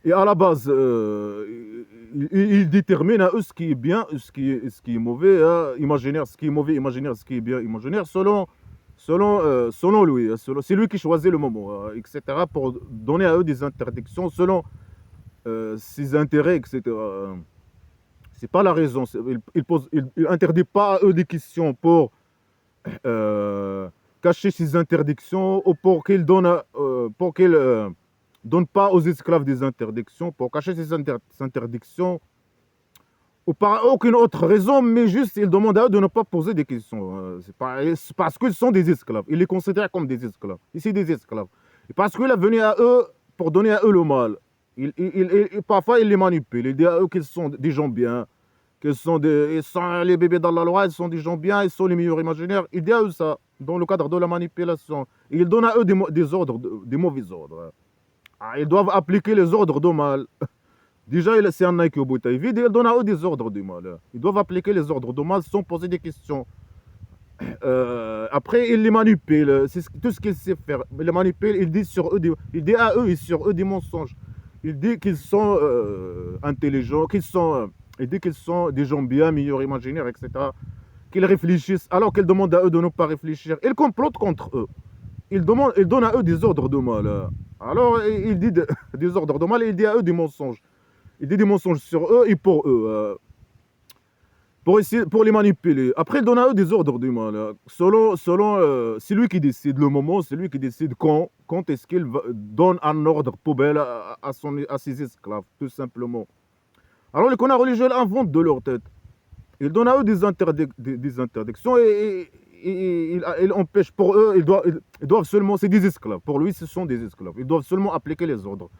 Et à la base, ils déterminent à eux ce qui est bien, ce qui est mauvais, hein, imaginaire, ce qui est mauvais, imaginaire, ce qui est bien, imaginaire, selon lui. C'est lui qui choisit le moment, etc., pour donner à eux des interdictions selon ses intérêts, etc. C'est pas la raison. Il interdit pas à eux des questions pour euh, cacher ses interdictions ou pour qu'ils donnent pas aux esclaves des interdictions, pour cacher ces interdictions ou par aucune autre raison, mais juste il demande à eux de ne pas poser des questions. C'est parce qu'ils sont des esclaves. Il les considère comme des esclaves. Ici, des esclaves. Et parce qu'il est venu à eux pour donner à eux le mal. Parfois, il les manipule. Il dit à eux qu'ils sont des gens bien, ils sont les bébés dans la loi, ils sont des gens bien, ils sont les meilleurs imaginaires. Il dit à eux ça, dans le cadre de la manipulation. Et il donne à eux des ordres, des mauvais ordres. Ils doivent appliquer les ordres de mal. Déjà, c'est un Nike au bouteille vide, et il donne à eux des ordres de mal. Ils doivent appliquer les ordres de mal sans poser des questions. Après, il les manipule. Tout ce qu'il sait faire. Il les manipule, il dit à eux et sur eux des mensonges. Il dit qu'ils sont intelligents, il dit qu'ils sont des gens bien, meilleurs imaginaires, etc. Qu'ils réfléchissent, alors qu'il demande à eux de ne pas réfléchir. Il complote contre eux. Il donne à eux des ordres de mal. Alors, il dit des ordres de mal et il dit à eux des mensonges. Il dit des mensonges sur eux et pour eux. Pour les manipuler. Après, il donne à eux des ordres du mal. C'est lui qui décide le moment, c'est lui qui décide quand est-ce qu'il donne un ordre poubelle à ses esclaves, tout simplement. Alors, les connards religieux inventent de leur tête. Ils donnent à eux des interdictions et ils empêchent pour eux, ils doivent seulement, c'est des esclaves. Pour lui, ce sont des esclaves. Ils doivent seulement appliquer les ordres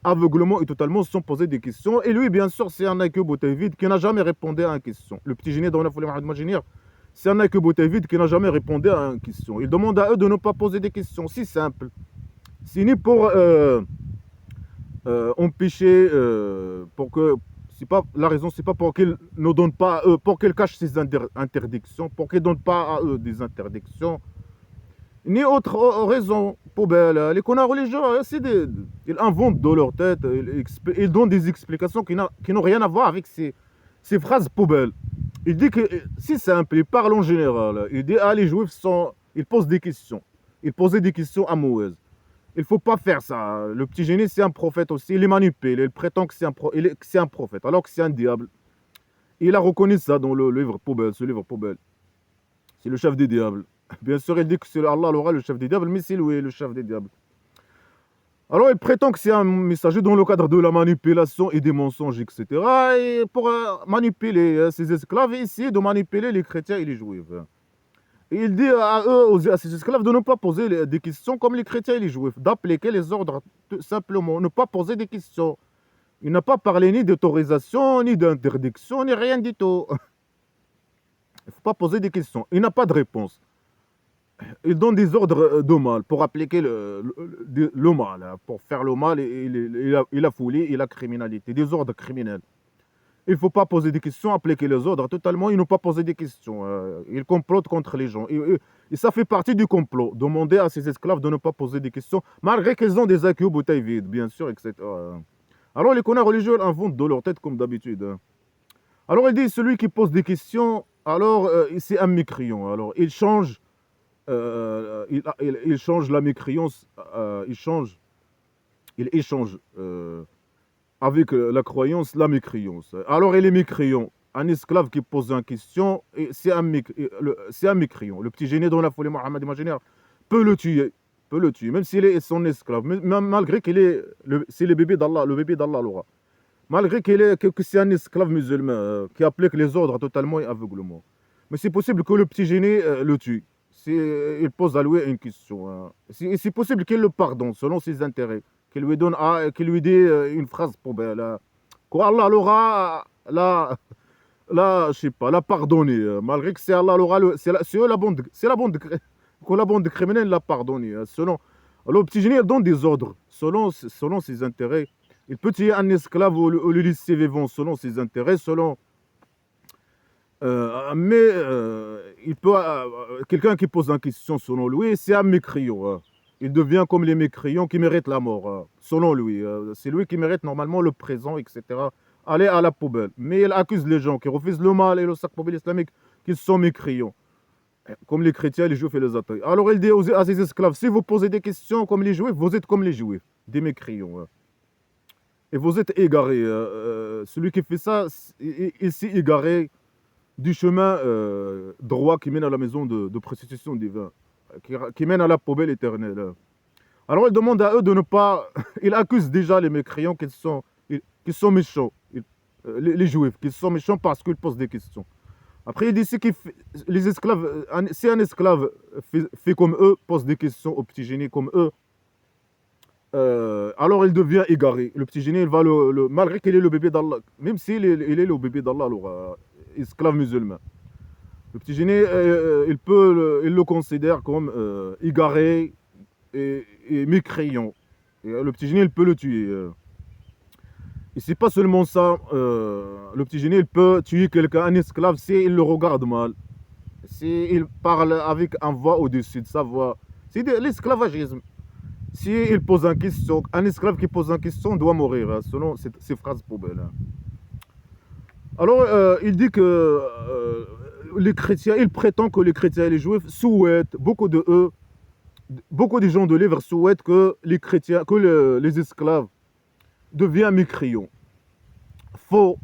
aveuglement et totalement sans poser des questions. Et lui, bien sûr, c'est un Nike bouteille vide qui n'a jamais répondu à une question. Le petit génie dans la folie imaginaire, c'est un Nike bouteille vide qui n'a jamais répondu à une question. Il demande à eux de ne pas poser des questions. Si simple. C'est ni pour empêcher, pour que. C'est pas, la raison, c'est pas pour qu'ils ne donnent pas à eux, pour qu'ils cachent ces interdictions, pour qu'ils ne donnent pas à eux des interdictions, ni autre raison poubelle. Les connards religieux, ils inventent dans leur tête, ils donnent des explications qui n'ont rien à voir avec ces phrases poubelles. Il dit que, si simple, il parle en général. Il dit, ah, les juifs sont. Ils posent des questions. Ils posaient des questions amoureuses. Il ne faut pas faire ça. Le petit génie, c'est un prophète aussi. Il les manipule. Il prétend que c'est un prophète, alors que c'est un diable. Il a reconnu ça dans le livre poubelle, ce livre poubelle. C'est le chef des diables. Bien sûr, il dit que c'est Allah le chef des diables, mais c'est lui le chef des diables. Alors, il prétend que c'est un messager dans le cadre de la manipulation et des mensonges, etc. Et pour manipuler ses esclaves et essayer de manipuler les chrétiens et les juifs. Et il dit à eux, à ses esclaves, de ne pas poser des questions comme les chrétiens et les juifs, d'appliquer les ordres tout simplement, ne pas poser des questions. Il n'a pas parlé ni d'autorisation, ni d'interdiction, ni rien du tout. Il ne faut pas poser des questions. Il n'a pas de réponse. Il donne des ordres de mal pour appliquer le mal, hein, pour faire le mal et la folie et la criminalité, des ordres criminels. Il ne faut pas poser des questions, appliquer les ordres totalement, il ne faut pas poser des questions. Il complote contre les gens. Et ça fait partie du complot, demander à ses esclaves de ne pas poser des questions, malgré qu'ils ont des acquis aux bouteilles vides, bien sûr, etc. Alors les connards religieux inventent de leur tête comme d'habitude, hein. Alors il dit, celui qui pose des questions, alors c'est un mécréant. Alors il change il change la mécréance, il échange avec la croyance la mécréance. Alors il est mécréant. Un esclave qui pose une question, c'est un mécréant. Le petit génie dans la folie Mohammed imaginaire peut le tuer, même s'il est son esclave, même malgré qu'il est, c'est le bébé d'Allah, l'aura. Malgré que c'est un esclave musulman qui applique les ordres totalement et aveuglement. Mais c'est possible que le petit génie le tue. Il pose à lui une question, hein. C'est possible qu'il le pardonne selon ses intérêts. Qu'il lui dit une phrase poubelle, hein. Qu'Allah l'aura, je sais pas, l'a pardonné. Malgré que c'est Allah l'aura, c'est que la bande criminelle l'a pardonné, hein. Alors, le petit génie il donne des ordres selon ses intérêts. Il peut tuer un esclave ou le laisser vivant selon ses intérêts, il peut quelqu'un qui pose une question selon lui, c'est un mécréant, hein. Il devient comme les mécréants qui méritent la mort, selon lui. C'est lui qui mérite normalement le présent, etc. Aller à la poubelle. Mais il accuse les gens qui refusent le mal et le sac poubelle islamique qu'ils sont mécréants. Comme les chrétiens, les juifs et les athées. Alors il dit à ses esclaves, si vous posez des questions comme les juifs, vous êtes comme les juifs, des mécréants. Et vous êtes égarés. Celui qui fait ça, il s'est égaré du chemin droit qui mène à la maison de prostitution divine, qui mène à la poubelle éternelle. Alors il demande à eux de ne pas... Il accuse déjà les mécréants qu'ils sont méchants, les juifs, qu'ils sont méchants parce qu'ils posent des questions. Après il dit, les esclaves, si un esclave fait comme eux, pose des questions au petit génie comme eux, alors il devient égaré. Le petit génie, il va malgré qu'il est le bébé d'Allah, même s'il est, il est le bébé d'Allah, alors, esclave musulman. Le petit génie, il le considère comme égaré et mécréant. Et, le petit génie, il peut le tuer. Et c'est pas seulement ça. Le petit génie, il peut tuer quelqu'un, un esclave, s'il le regarde mal. S'il parle avec une voix au-dessus de sa voix. C'est l'esclavagisme. S'il pose une question, un esclave qui pose une question doit mourir, selon ces phrases poubelles. Alors, il dit que les chrétiens, il prétend que les chrétiens et les juifs souhaitent, beaucoup de gens de livres souhaitent que les chrétiens, que les esclaves deviennent mécréants. Faux.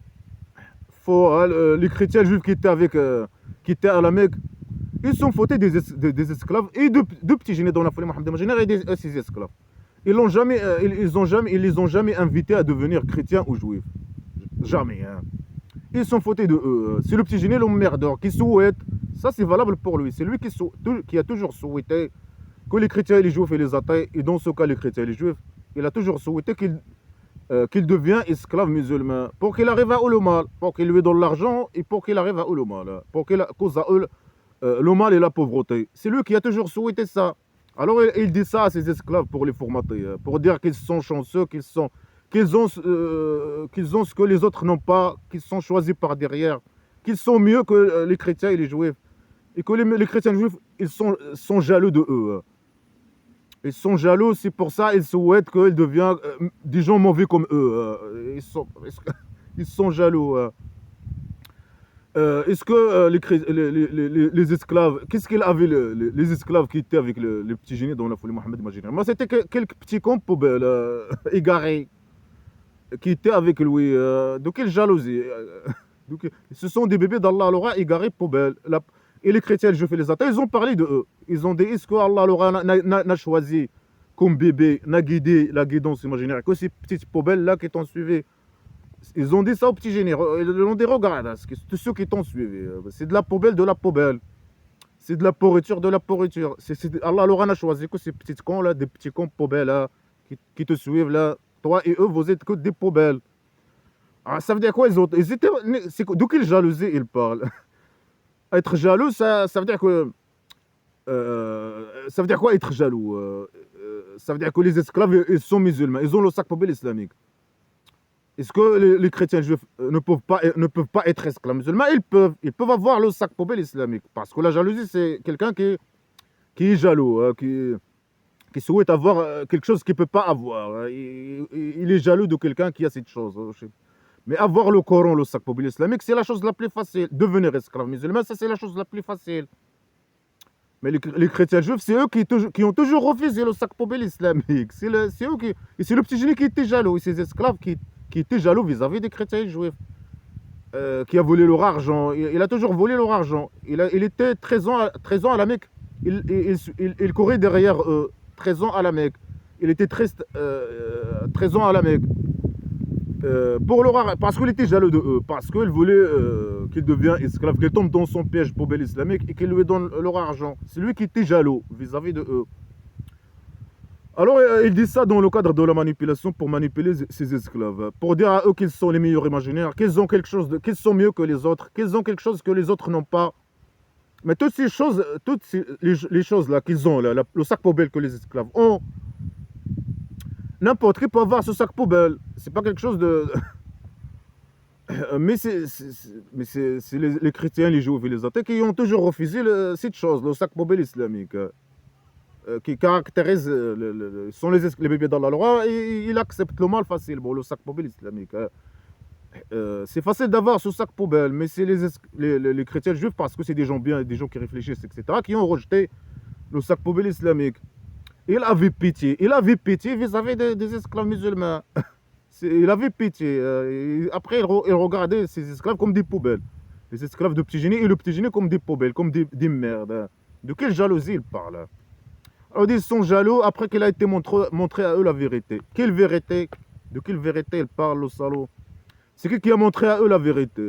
Hein, les chrétiens juifs qui étaient à la Mecque, ils sont fautés des esclaves et de petits génies dans la folie Mohammed et ces esclaves. Ils les ont jamais invités à devenir chrétiens ou juifs. Jamais. Hein. Ils sont fautés de eux. C'est le petit génie, l'emmerdeur, qui souhaite, ça c'est valable pour lui, c'est lui qui a toujours souhaité que les chrétiens et les juifs et les athées, et dans ce cas les chrétiens et les juifs, il a toujours souhaité qu'il devienne esclave musulman, pour qu'il arrive à le mal, pour qu'il lui donne l'argent et pour qu'il arrive à le mal, pour qu'il cause à eux le mal et la pauvreté. C'est lui qui a toujours souhaité ça. Alors il dit ça à ses esclaves pour les formater, pour dire qu'ils sont chanceux, qu'ils ont ce que les autres n'ont pas, qu'ils sont choisis par derrière, qu'ils sont mieux que les chrétiens et les juifs. Et que les chrétiens et les juifs, ils sont jaloux de eux. Ils sont jaloux, c'est pour ça qu'ils souhaitent qu'ils deviennent des gens mauvais comme eux. Ils sont jaloux. Est-ce que les esclaves, qu'est-ce qu'ils avaient les esclaves qui étaient avec le petit génie dans la folie Mohammed imaginaire? Moi, c'était quelques petits cons poubelles égarés qui étaient avec lui. De quelle jalousie ce sont des bébés d'Allah leur a égarés poubelles. Et les chrétiens, je fais les athées, ils ont parlé de eux. Ils ont dit, est-ce que Allah leur n'a choisi comme bébé, n'a guidé la guidance imaginaire que ces petites poubelles-là qui t'ont suivi? Ils ont dit ça aux petits génies. Ils ont dit, regarde, tous ceux qui t'ont suivi, c'est de la poubelle de la poubelle. C'est de la pourriture de la pourriture. Allah leur a choisi que ces petits cons là, des petits cons poubelles là, qui te suivent là. Toi et eux, vous êtes que des poubelles. Ah, ça veut dire quoi les autres? De quelle jalousie ils parlent? Être jaloux, ça veut dire que... ça veut dire quoi être jaloux? Ça veut dire que les esclaves, ils sont musulmans. Ils ont le sac poubelle islamique. Est-ce que les chrétiens juifs ne peuvent pas être esclaves musulmans? Ils peuvent avoir le sac poubelle islamique. Parce que la jalousie, c'est quelqu'un qui est jaloux, qui souhaite avoir quelque chose qu'il ne peut pas avoir. Il est jaloux de quelqu'un qui a cette chose. Mais avoir le Coran, le sac poubelle islamique, c'est la chose la plus facile. Devenir esclave musulman, ça c'est la chose la plus facile. Mais les chrétiens juifs, c'est eux qui ont toujours refusé le sac poubelle islamique. C'est eux qui... Et c'est le petit génie qui était jaloux. Et ces esclaves qui étaient jaloux vis-à-vis des chrétiens juifs. Qui a volé leur argent. Il a toujours volé leur argent. Il était 13 ans à la Mecque. Il courait derrière eux. 13 ans à la Mecque. Il était 13 ans à la Mecque. Parce qu'il était jaloux de eux, parce qu'il voulait qu'il devienne esclave, qu'il tombe dans son piège poubelle islamique et qu'il lui donne leur argent. C'est lui qui était jaloux vis-à-vis de eux. Alors il dit ça dans le cadre de la manipulation pour manipuler ses esclaves, pour dire à eux qu'ils sont les meilleurs imaginaires, qu'ils sont mieux que les autres, qu'ils ont quelque chose que les autres n'ont pas. Mais toutes ces choses, les choses là qu'ils ont, là, le sac poubelle que les esclaves ont, n'importe qui peut avoir ce sac poubelle. C'est pas quelque chose de... mais c'est les chrétiens, les juifs et les athées qui ont toujours refusé cette chose, le sac poubelle islamique. qui caractérisent sont les bébés d'Allah. Alors, il accepte le mal facilement, le sac poubelle islamique. C'est facile d'avoir ce sac poubelle, mais c'est les chrétiens juifs, parce que c'est des gens bien, des gens qui réfléchissent, etc., qui ont rejeté le sac poubelle islamique. Il avait pitié vis-à-vis des esclaves musulmans. Il avait pitié. Après, il regardait ces esclaves comme des poubelles. Les esclaves de petit génie et le petit génie comme des poubelles, comme des merdes. De quelle jalousie il parle? Alors, ils sont jaloux après qu'il a été montré à eux la vérité. Quelle vérité? De quelle vérité il parle, le salaud? C'est qui a montré à eux la vérité?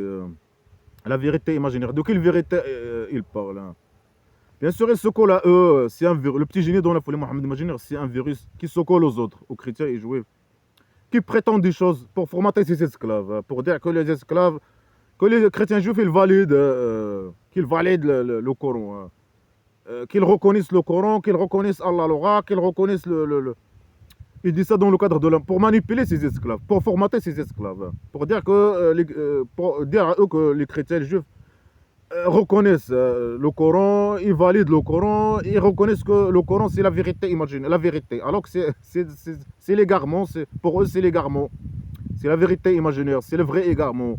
La vérité imaginaire. De quelle vérité il parle? Bien sûr, il se colle à eux. C'est un virus. Le petit génie dans la folie Mohammed imaginaire, c'est un virus qui se colle aux autres, aux chrétiens et juifs, qui prétendent des choses pour formater ses esclaves, pour dire que les esclaves, que les chrétiens juifs, ils valident, qu'ils valident le Coran, qu'ils reconnaissent le Coran, qu'ils reconnaissent Allah l'Aura, qu'ils reconnaissent Il dit ça dans le cadre de pour manipuler ses esclaves, pour formater ses esclaves, pour dire pour dire à eux que les chrétiens juifs reconnaissent le Coran, ils valident le Coran, ils reconnaissent que le Coran c'est la vérité imaginaire, la vérité. Alors que c'est l'égarement, pour eux c'est l'égarement, c'est la vérité imaginaire, c'est le vrai égarement.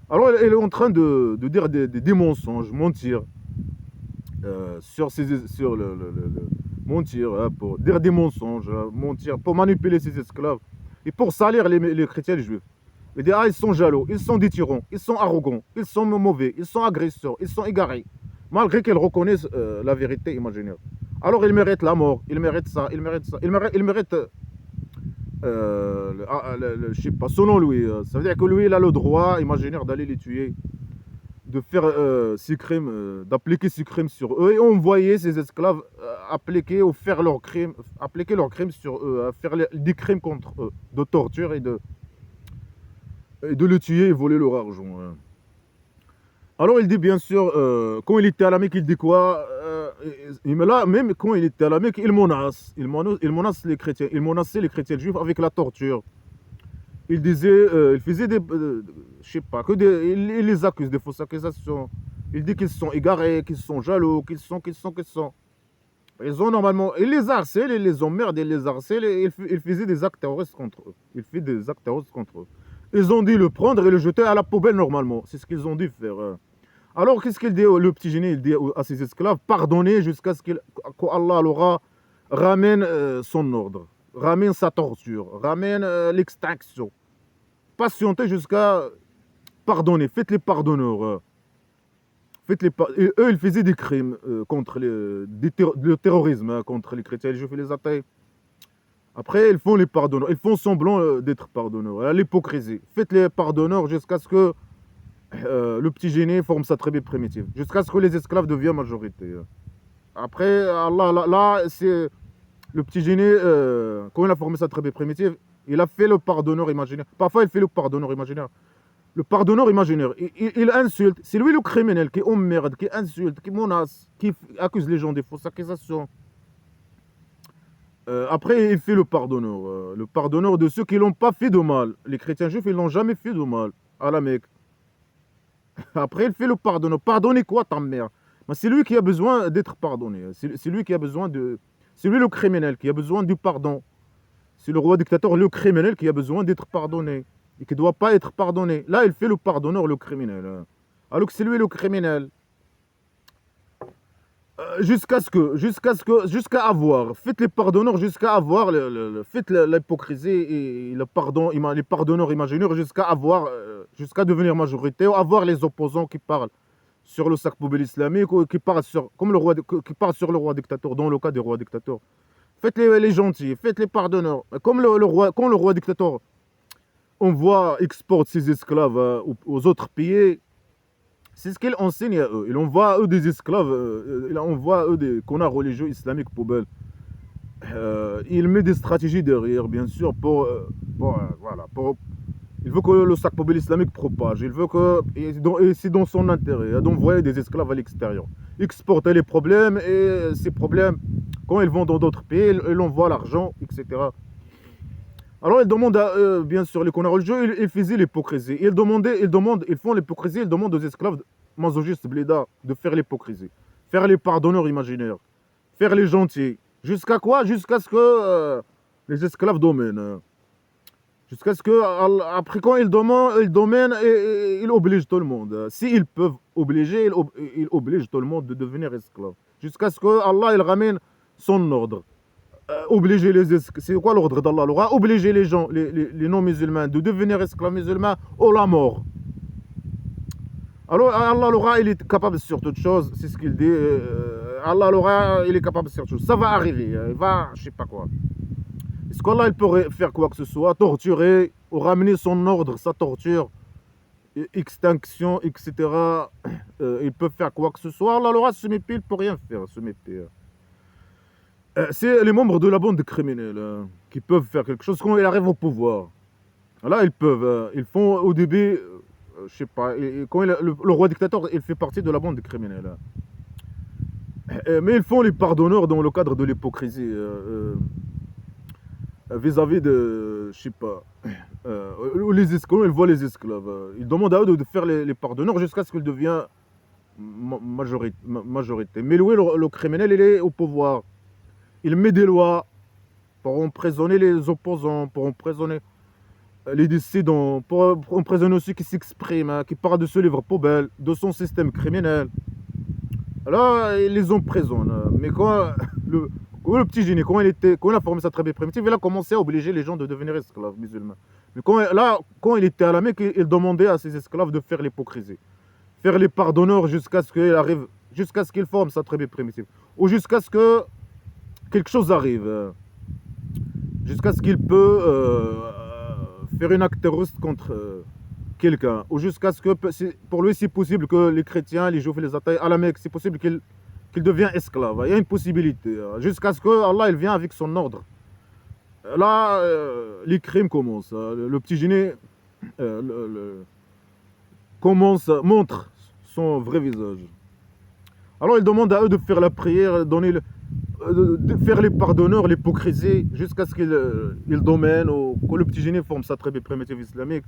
Alors elle est en train de dire des mensonges, mentir sur mentir, pour dire des mensonges, mentir, pour manipuler ses esclaves et pour salir les chrétiens juifs. Il dit, ils sont jaloux, ils sont des tyrans, ils sont arrogants, ils sont mauvais, ils sont agresseurs, ils sont égarés, malgré qu'ils reconnaissent la vérité imaginaire. Alors ils méritent la mort, ils méritent ça, ils méritent ça, ils méritent je sais pas, selon lui, ça veut dire que lui, il a le droit imaginaire d'aller les tuer, de faire ces crimes, d'appliquer ces crimes sur eux et envoyer ces esclaves appliquer ou faire leurs crimes, appliquer leurs crimes sur eux, faire des crimes contre eux, de torture et de le tuer et voler leur argent. Alors il dit bien sûr, quand il était à la Mecque, il dit quoi? Là, même quand il était à la Mecque, il menace les chrétiens, il menaçait les chrétiens juifs avec la torture. Il disait, il faisait je sais pas, il les accuse, des fausses accusations. Il dit qu'ils sont égarés, qu'ils sont jaloux, qu'ils sont. Ils ont normalement, il les harcèle, il les emmerde, il les harcèle, il faisait des actes terroristes contre eux. Il fait des actes terroristes contre eux. Ils ont dû le prendre et le jeter à la poubelle normalement. C'est ce qu'ils ont dû faire. Alors qu'est-ce qu'il dit, le petit génie? Il dit à ses esclaves, pardonnez jusqu'à ce qu'Allah leur ramène son ordre, ramène sa torture, ramène l'extinction. Patientez jusqu'à pardonner, faites-les pardonneurs. Et eux, ils faisaient des crimes contre le terrorisme, contre les chrétiens, les juifs et les athées. Après, ils font les pardonneurs, ils font semblant d'être pardonneurs. L'hypocrisie. Faites-les pardonneurs jusqu'à ce que le petit génie forme sa tribu primitive, jusqu'à ce que les esclaves deviennent majorité. Après, Allah, là c'est le petit génie, quand il a formé sa tribu primitive, il a fait le pardonneur imaginaire. Parfois, il fait le pardonneur imaginaire. Le pardonneur imaginaire, il insulte, c'est lui le criminel qui emmerde, qui insulte, qui menace, qui accuse les gens des fausses accusations. Après, il fait le pardonneur de ceux qui n'ont pas fait de mal. Les chrétiens juifs, ils n'ont jamais fait de mal à la Mecque. Après, il fait le pardonneur. Pardonnez quoi, ta mère? C'est lui qui a besoin d'être pardonné. C'est lui qui a besoin de... C'est lui le criminel qui a besoin du pardon. C'est le roi dictateur, le criminel, qui a besoin d'être pardonné et qui ne doit pas être pardonné. Là, il fait le pardonneur, le criminel. Alors que c'est lui le criminel. Jusqu'à avoir, faites les pardonneurs jusqu'à avoir, faites l'hypocrisie et le pardon, les pardonneurs imaginaires jusqu'à avoir, jusqu'à devenir majorité, ou avoir les opposants qui parlent sur le sac poubelle islamique, ou qui parlent sur, comme le roi, qui parlent sur le roi dictateur, dans le cas des rois dictateurs. Faites les gentils, faites les pardonneurs. Comme le roi, quand le roi dictateur exporte ses esclaves aux autres pays, c'est ce qu'il enseigne à eux. Il envoie à eux des esclaves, il envoie à eux des connards religieux islamiques poubelles. Il met des stratégies derrière, bien sûr, il veut que le sac poubelle islamique propage. Il veut que, et c'est dans son intérêt, d'envoyer des esclaves à l'extérieur. Exporter les problèmes, et ces problèmes, quand ils vont dans d'autres pays, il envoie l'argent, etc. Alors il demande bien sûr, les connards religieux, ils faisaient l'hypocrisie. Ils font l'hypocrisie, ils demandent aux esclaves masochistes blédards de faire l'hypocrisie. Faire les pardonneurs imaginaires. faire les gentils. Jusqu'à quoi? Jusqu'à ce que les esclaves dominent. Jusqu'à ce que, après quand ils dominent, ils obligent tout le monde. S'ils peuvent obliger, ils obligent tout le monde de devenir esclave. Jusqu'à ce que Allah il ramène son ordre. Obliger les esclaves. C'est quoi l'ordre d'Allah? Il aura obligé les gens, les non-musulmans, de devenir esclaves musulmans ou la mort. Alors Allah il est capable sur toute chose, c'est ce qu'il dit. Allah il est capable sur toute chose. Ça va arriver, il va, je sais pas quoi. Est-ce qu'Allah il pourrait faire quoi que ce soit, torturer ou ramener son ordre, sa torture, extinction, etc. Il peut faire quoi que ce soit. Allah se met pile pour rien faire, se met pile. C'est les membres de la bande criminelle qui peuvent faire quelque chose quand ils arrivent au pouvoir. Là, ils peuvent. Ils font au début, je sais pas, quand le roi dictateur, il fait partie de la bande criminelle. Mais ils font les pardonneurs dans le cadre de l'hypocrisie vis-à-vis de, je sais pas, les esclaves, ils voient les esclaves. Ils demandent à eux de faire les pardonneurs jusqu'à ce qu'ils deviennent majorité. Mais lui, le criminel, il est au pouvoir. Il met des lois pour emprisonner les opposants, pour emprisonner les dissidents, pour emprisonner ceux qui s'expriment, qui parlent de ce livre poubelle, de son système criminel. Alors, ils les emprisonnent. Mais quand le petit génie, quand il a formé sa tribu primitive, il a commencé à obliger les gens de devenir esclaves musulmans. Mais quand il était à la Mecque, il demandait à ses esclaves de faire l'hypocrisie, faire les pardonneurs jusqu'à ce qu'il arrive, jusqu'à ce qu'il forme sa tribu primitive, ou jusqu'à ce que quelque chose arrive, jusqu'à ce qu'il peut faire une acte terroriste contre quelqu'un, ou jusqu'à ce que, pour lui, c'est possible que les chrétiens, les juifs, les athées à la Mecque, c'est possible qu'il devienne esclave. Il y a une possibilité, jusqu'à ce que Allah il vient avec son ordre. Là, les crimes commencent. Le petit génie montre son vrai visage. Alors il demande à eux de faire la prière, de faire les pardonneurs, l'hypocrisie, jusqu'à ce qu'ils domènent, ou que le petit génie forme sa tribu primitive islamique.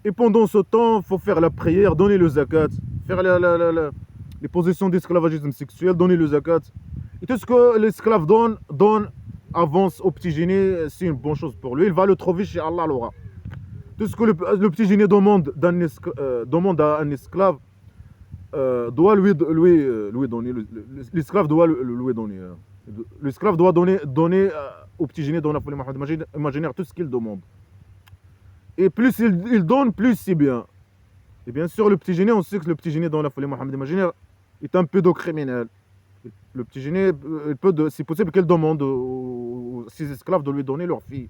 Et pendant ce temps, il faut faire la prière, donner le zakat, faire les positions d'esclavagisme sexuel, donner le zakat. Et tout ce que l'esclave donne, avance au petit génie, c'est une bonne chose pour lui. Il va le trouver chez Allah l'aura. Tout ce que le petit génie demande à un esclave, doit lui donner. L'esclave doit lui donner. L'esclave doit donner au petit génie dans la folie imaginaire tout ce qu'il demande. Et plus il donne, plus c'est bien. Et bien sûr, le petit génie, on sait que le petit génie dans la folie Mohammed imaginaire est un pédocriminel. Le petit génie, c'est possible qu'il demande aux ses esclaves de lui donner leur fille.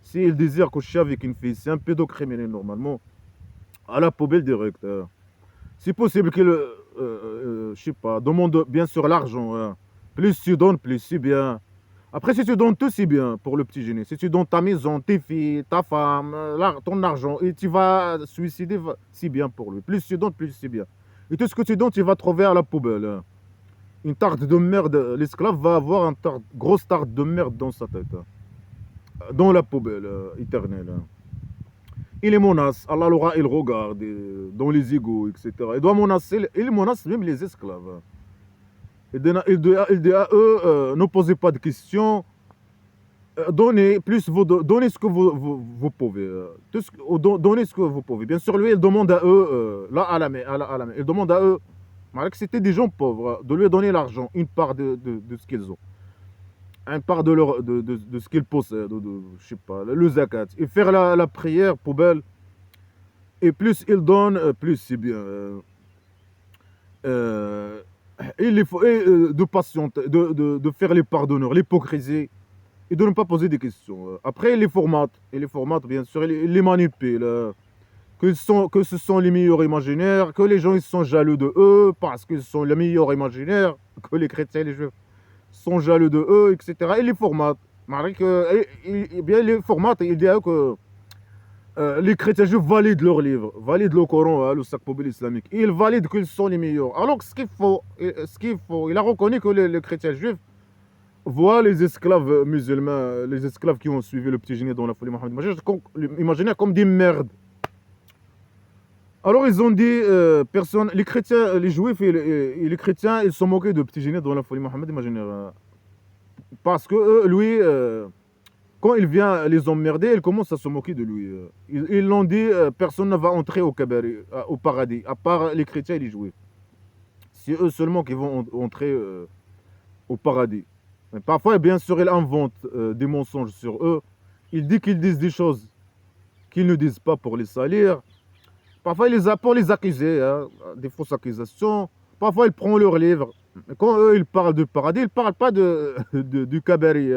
S'il désire coucher avec une fille, c'est un pédocriminel normalement. À la poubelle directe. C'est possible qu'il, je sais pas, demande bien sûr l'argent. Plus tu donnes, plus c'est bien. Après, si tu donnes tout, c'est bien pour le petit génie. Si tu donnes ta maison, tes filles, ta femme, ton argent, et tu vas suicider, c'est bien pour lui. Plus tu donnes, plus c'est bien. Et tout ce que tu donnes, tu vas trouver à la poubelle. Une tarte de merde, l'esclave va avoir une grosse tarte de merde dans sa tête. Dans la poubelle éternelle. Il les menace, Allah l'aura, il regarde, dans les égouts, etc. Il menace même les esclaves. Il dit à eux, ne posez pas de questions, donnez ce que vous pouvez. Donnez ce que vous pouvez. Bien sûr, lui, il demande à eux, là à la main, il demande à eux, malgré que c'était des gens pauvres, de lui donner l'argent, une part de ce qu'ils ont. Une part de ce qu'ils possèdent, je sais pas, le zakat. Et faire la prière poubelle. Et plus il donne, plus c'est bien. Il faut de patienter, de faire les pardonneurs, l'hypocrisie, et de ne pas poser des questions. Après, il les formate, bien sûr, il les manipule. Que ce sont les meilleurs imaginaires, que les gens ils sont jaloux de eux, parce qu'ils sont les meilleurs imaginaires, que les chrétiens et les juifs sont jaloux de eux, etc. Il les formate. Il les formate et il dit à eux que les chrétiens juifs valident leurs livres, valident le Coran, le sac poubelle islamique. Et ils valident qu'ils sont les meilleurs. Alors que ce qu'il faut, il a reconnu que les chrétiens juifs voient les esclaves musulmans, les esclaves qui ont suivi le petit génie dans la folie Mohammed imaginaire comme des merdes. Alors ils ont dit, les chrétiens, les juifs et les chrétiens, ils sont moqués de petit génie dans la folie Mohammed imaginaire. Parce que lui, quand il vient les emmerder, il commence à se moquer de lui. Ils l'ont dit, personne ne va entrer au kabari, au paradis, à part les chrétiens et les juifs. C'est eux seulement qui vont entrer au paradis. Mais parfois, bien sûr, il invente des mensonges sur eux. Il dit qu'ils disent des choses qu'ils ne disent pas pour les salir. Parfois, il les a pour les accuser, hein, des fausses accusations. Parfois, il prend leur livre. Quand eux, ils parlent de paradis, ils ne parlent pas du kabari,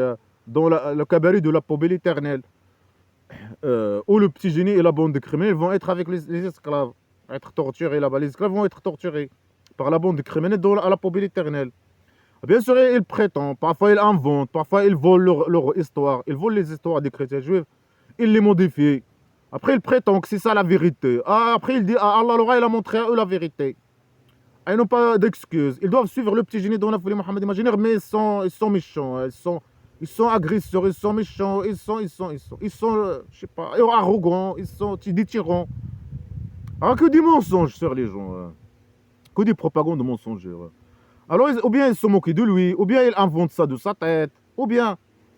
dans le kabari de la poubelle éternelle, où le petit génie et la bande de criminels vont être avec les esclaves, être torturés là-bas. Les esclaves vont être torturés par la bande de criminels à la poubelle éternelle. Bien sûr, ils prétendent, parfois ils inventent, parfois ils volent leur histoire, ils volent les histoires des chrétiens juifs, ils les modifient. Après, ils prétendent que c'est ça la vérité. Après, ils disent, Allah il a montré à eux la vérité. Ils n'ont pas d'excuses. Ils doivent suivre le petit génie dans la folie Mohammed imaginaire, mais ils sont méchants, ils sont agresseurs, ils sont méchants, ils sont je sais pas, arrogants, ils sont des tyrans. Alors que des mensonges sur les gens, que des propagandes mensongères. Alors, ou bien ils se moquent de lui, ou bien ils inventent ça de sa tête, ou bien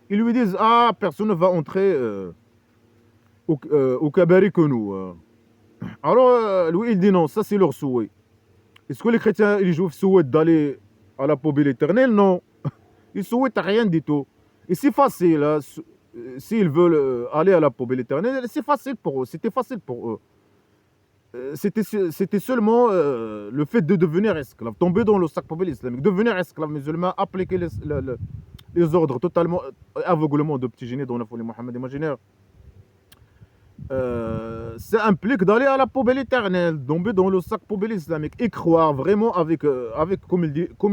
ils lui disent, personne ne va entrer au kabari que nous. Alors, lui, il dit non, ça c'est leur souhait. Est-ce que les chrétiens et les juifs souhaitent d'aller à la poubelle éternelle? Non. Ils souhaitent rien du tout. Et c'est facile, hein, s'ils veulent aller à la poubelle éternelle, c'est facile pour eux, c'était facile pour eux. C'était seulement le fait de devenir esclave, tomber dans le sac poubelle islamique, devenir esclave musulman, appliquer les ordres totalement aveuglement de petit génie dans la folie Mohammed imaginaire. Ça implique d'aller à la poubelle éternelle, tomber dans le sac poubelle islamique et croire vraiment avec comme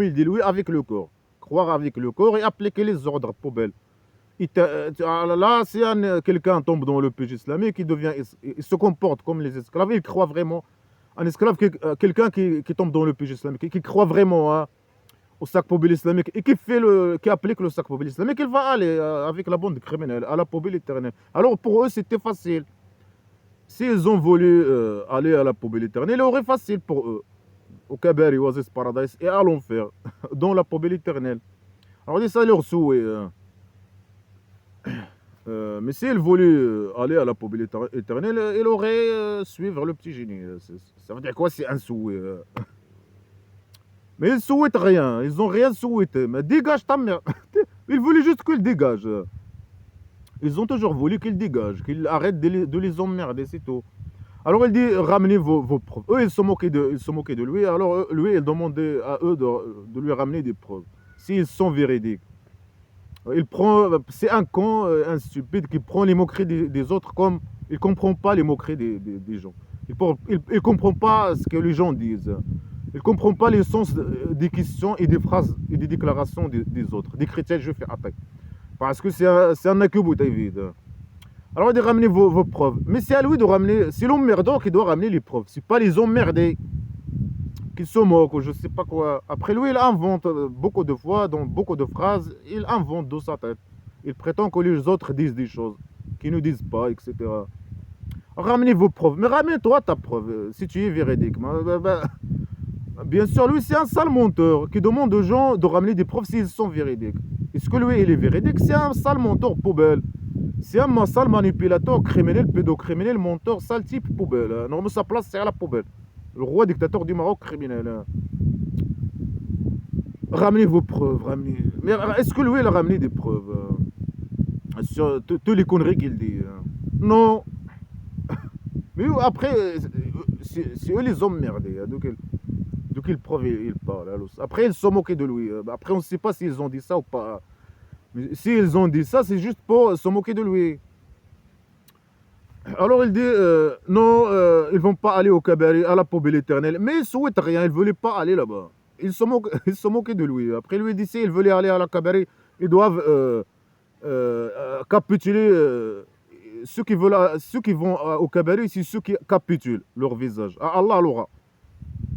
il dit lui, avec le corps. Croire avec le corps et appliquer les ordres poubelle. Là, si quelqu'un tombe dans le péché islamique, il se comporte comme les esclaves, il croit vraiment. Un esclave, quelqu'un qui tombe dans le péché islamique, qui croit vraiment, hein, au sac poubelle islamique et qui applique le sac poubelle islamique, il va aller avec la bande criminelle à la poubelle éternelle. Alors pour eux, c'était facile. S'ils ont voulu aller à la poubelle éternelle, il aurait facile pour eux. Au Kabari, Oasis Paradise et à l'enfer, dans la poubelle éternelle. Alors c'est ça leur souhait. Mais s'il voulait aller à la poubelle éternelle, il aurait suivre le petit génie. Ça veut dire quoi? C'est un souhait. Mais ils souhaitent rien. Ils n'ont rien souhaité. Mais dégage ta mère. Ils voulaient juste qu'il dégage. Ils ont toujours voulu qu'il dégage, qu'il arrête de les emmerder, c'est tout. Alors il dit, ramenez vos preuves. Eux, ils se moquaient de lui. Alors lui, il demandait à eux de lui ramener des preuves. S'ils sont véridiques. C'est un con, un stupide qui prend les moqueries des autres comme il ne comprend pas les moqueries des gens. Il ne comprend pas ce que les gens disent. Il ne comprend pas les sens des questions et des phrases et des déclarations des autres, des chrétiens juifs et athées. Parce que c'est un akubouté vide. Alors il dit ramenez vos preuves. Mais c'est à lui de ramener, c'est l'emmerdeur qui doit ramener les preuves. C'est pas les emmerdés qui se moquent ou je sais pas quoi. Après lui, il invente beaucoup de fois, dans beaucoup de phrases, il invente de sa tête. Il prétend que les autres disent des choses qu'ils ne disent pas, etc. Ramenez vos preuves. Mais ramène-toi ta preuve, si tu es véridique. Bien sûr, lui, c'est un sale menteur qui demande aux gens de ramener des preuves s'ils sont véridiques. Est-ce que lui, il est véridique? C'est un sale menteur poubelle. C'est un sale manipulateur, criminel, pédocriminel, menteur, sale type poubelle. Normalement, sa place, c'est à la poubelle. Le roi dictateur du Maroc criminel. Ramenez vos preuves, ramenez. Mais est-ce que lui, il a ramené des preuves sur toutes les conneries qu'il dit? Non. Mais après, c'est eux les hommes merdés. De quelle preuve il parle? Après, ils se moquaient de lui. Après, on ne sait pas s'ils ont dit ça ou pas. Mais s'ils ont dit ça, c'est juste pour se moquer de lui. Alors il dit, non, ils ne vont pas aller au Kabari, à la poubelle éternelle. Mais ils ne souhaitent rien, ils ne voulaient pas aller là-bas. Ils se moquaient de lui. Après lui dit, s'ils veulent aller à la Kabari, ils doivent capituler. Ceux qui vont au Kabari, c'est ceux qui capitulent leur visage. À Allah l'aura.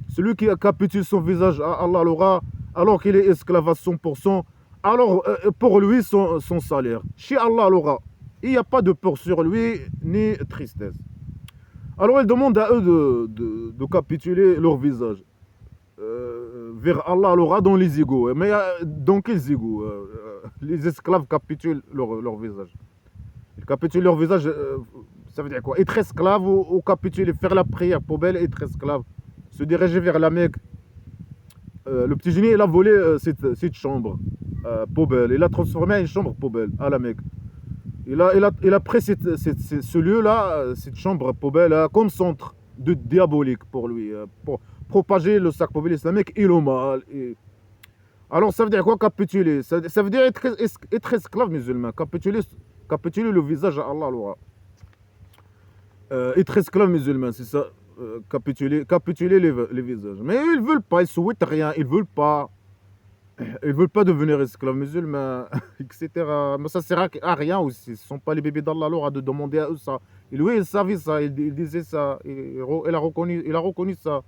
Celui qui capitule son visage à Allah l'aura, alors qu'il est esclave à 100%, alors pour lui, son salaire. Chez Allah l'aura. Il n'y a pas de peur sur lui, ni tristesse. Alors il demande à eux de capituler leur visage vers Allah l'aura dans les égouts. Mais dans quels égouts? les esclaves capitulent leur visage. Ils capitulent leur visage, ça veut dire quoi? Être esclave ou capituler, faire la prière poubelle, être esclave, se diriger vers la Mecque. Le petit génie, il a volé cette chambre poubelle, il l'a transformé en une chambre poubelle à la Mecque. Il a pris ce lieu-là, cette chambre poubelle, comme centre de diabolique pour lui, pour propager le sac poubelle islamique et le mal. Alors ça veut dire quoi capituler? Ça veut dire être esclave musulman, capituler le visage à Allah. Alors, être esclave musulman, c'est ça, capituler les visages. Mais ils veulent pas, ils souhaitent rien, ils veulent pas devenir esclaves musulmans, etc. Mais ça sert à rien aussi. Ce ne sont pas les bébés d'Allah alors de demander à eux ça. Et lui, il savait ça, il disait ça, il a reconnu ça.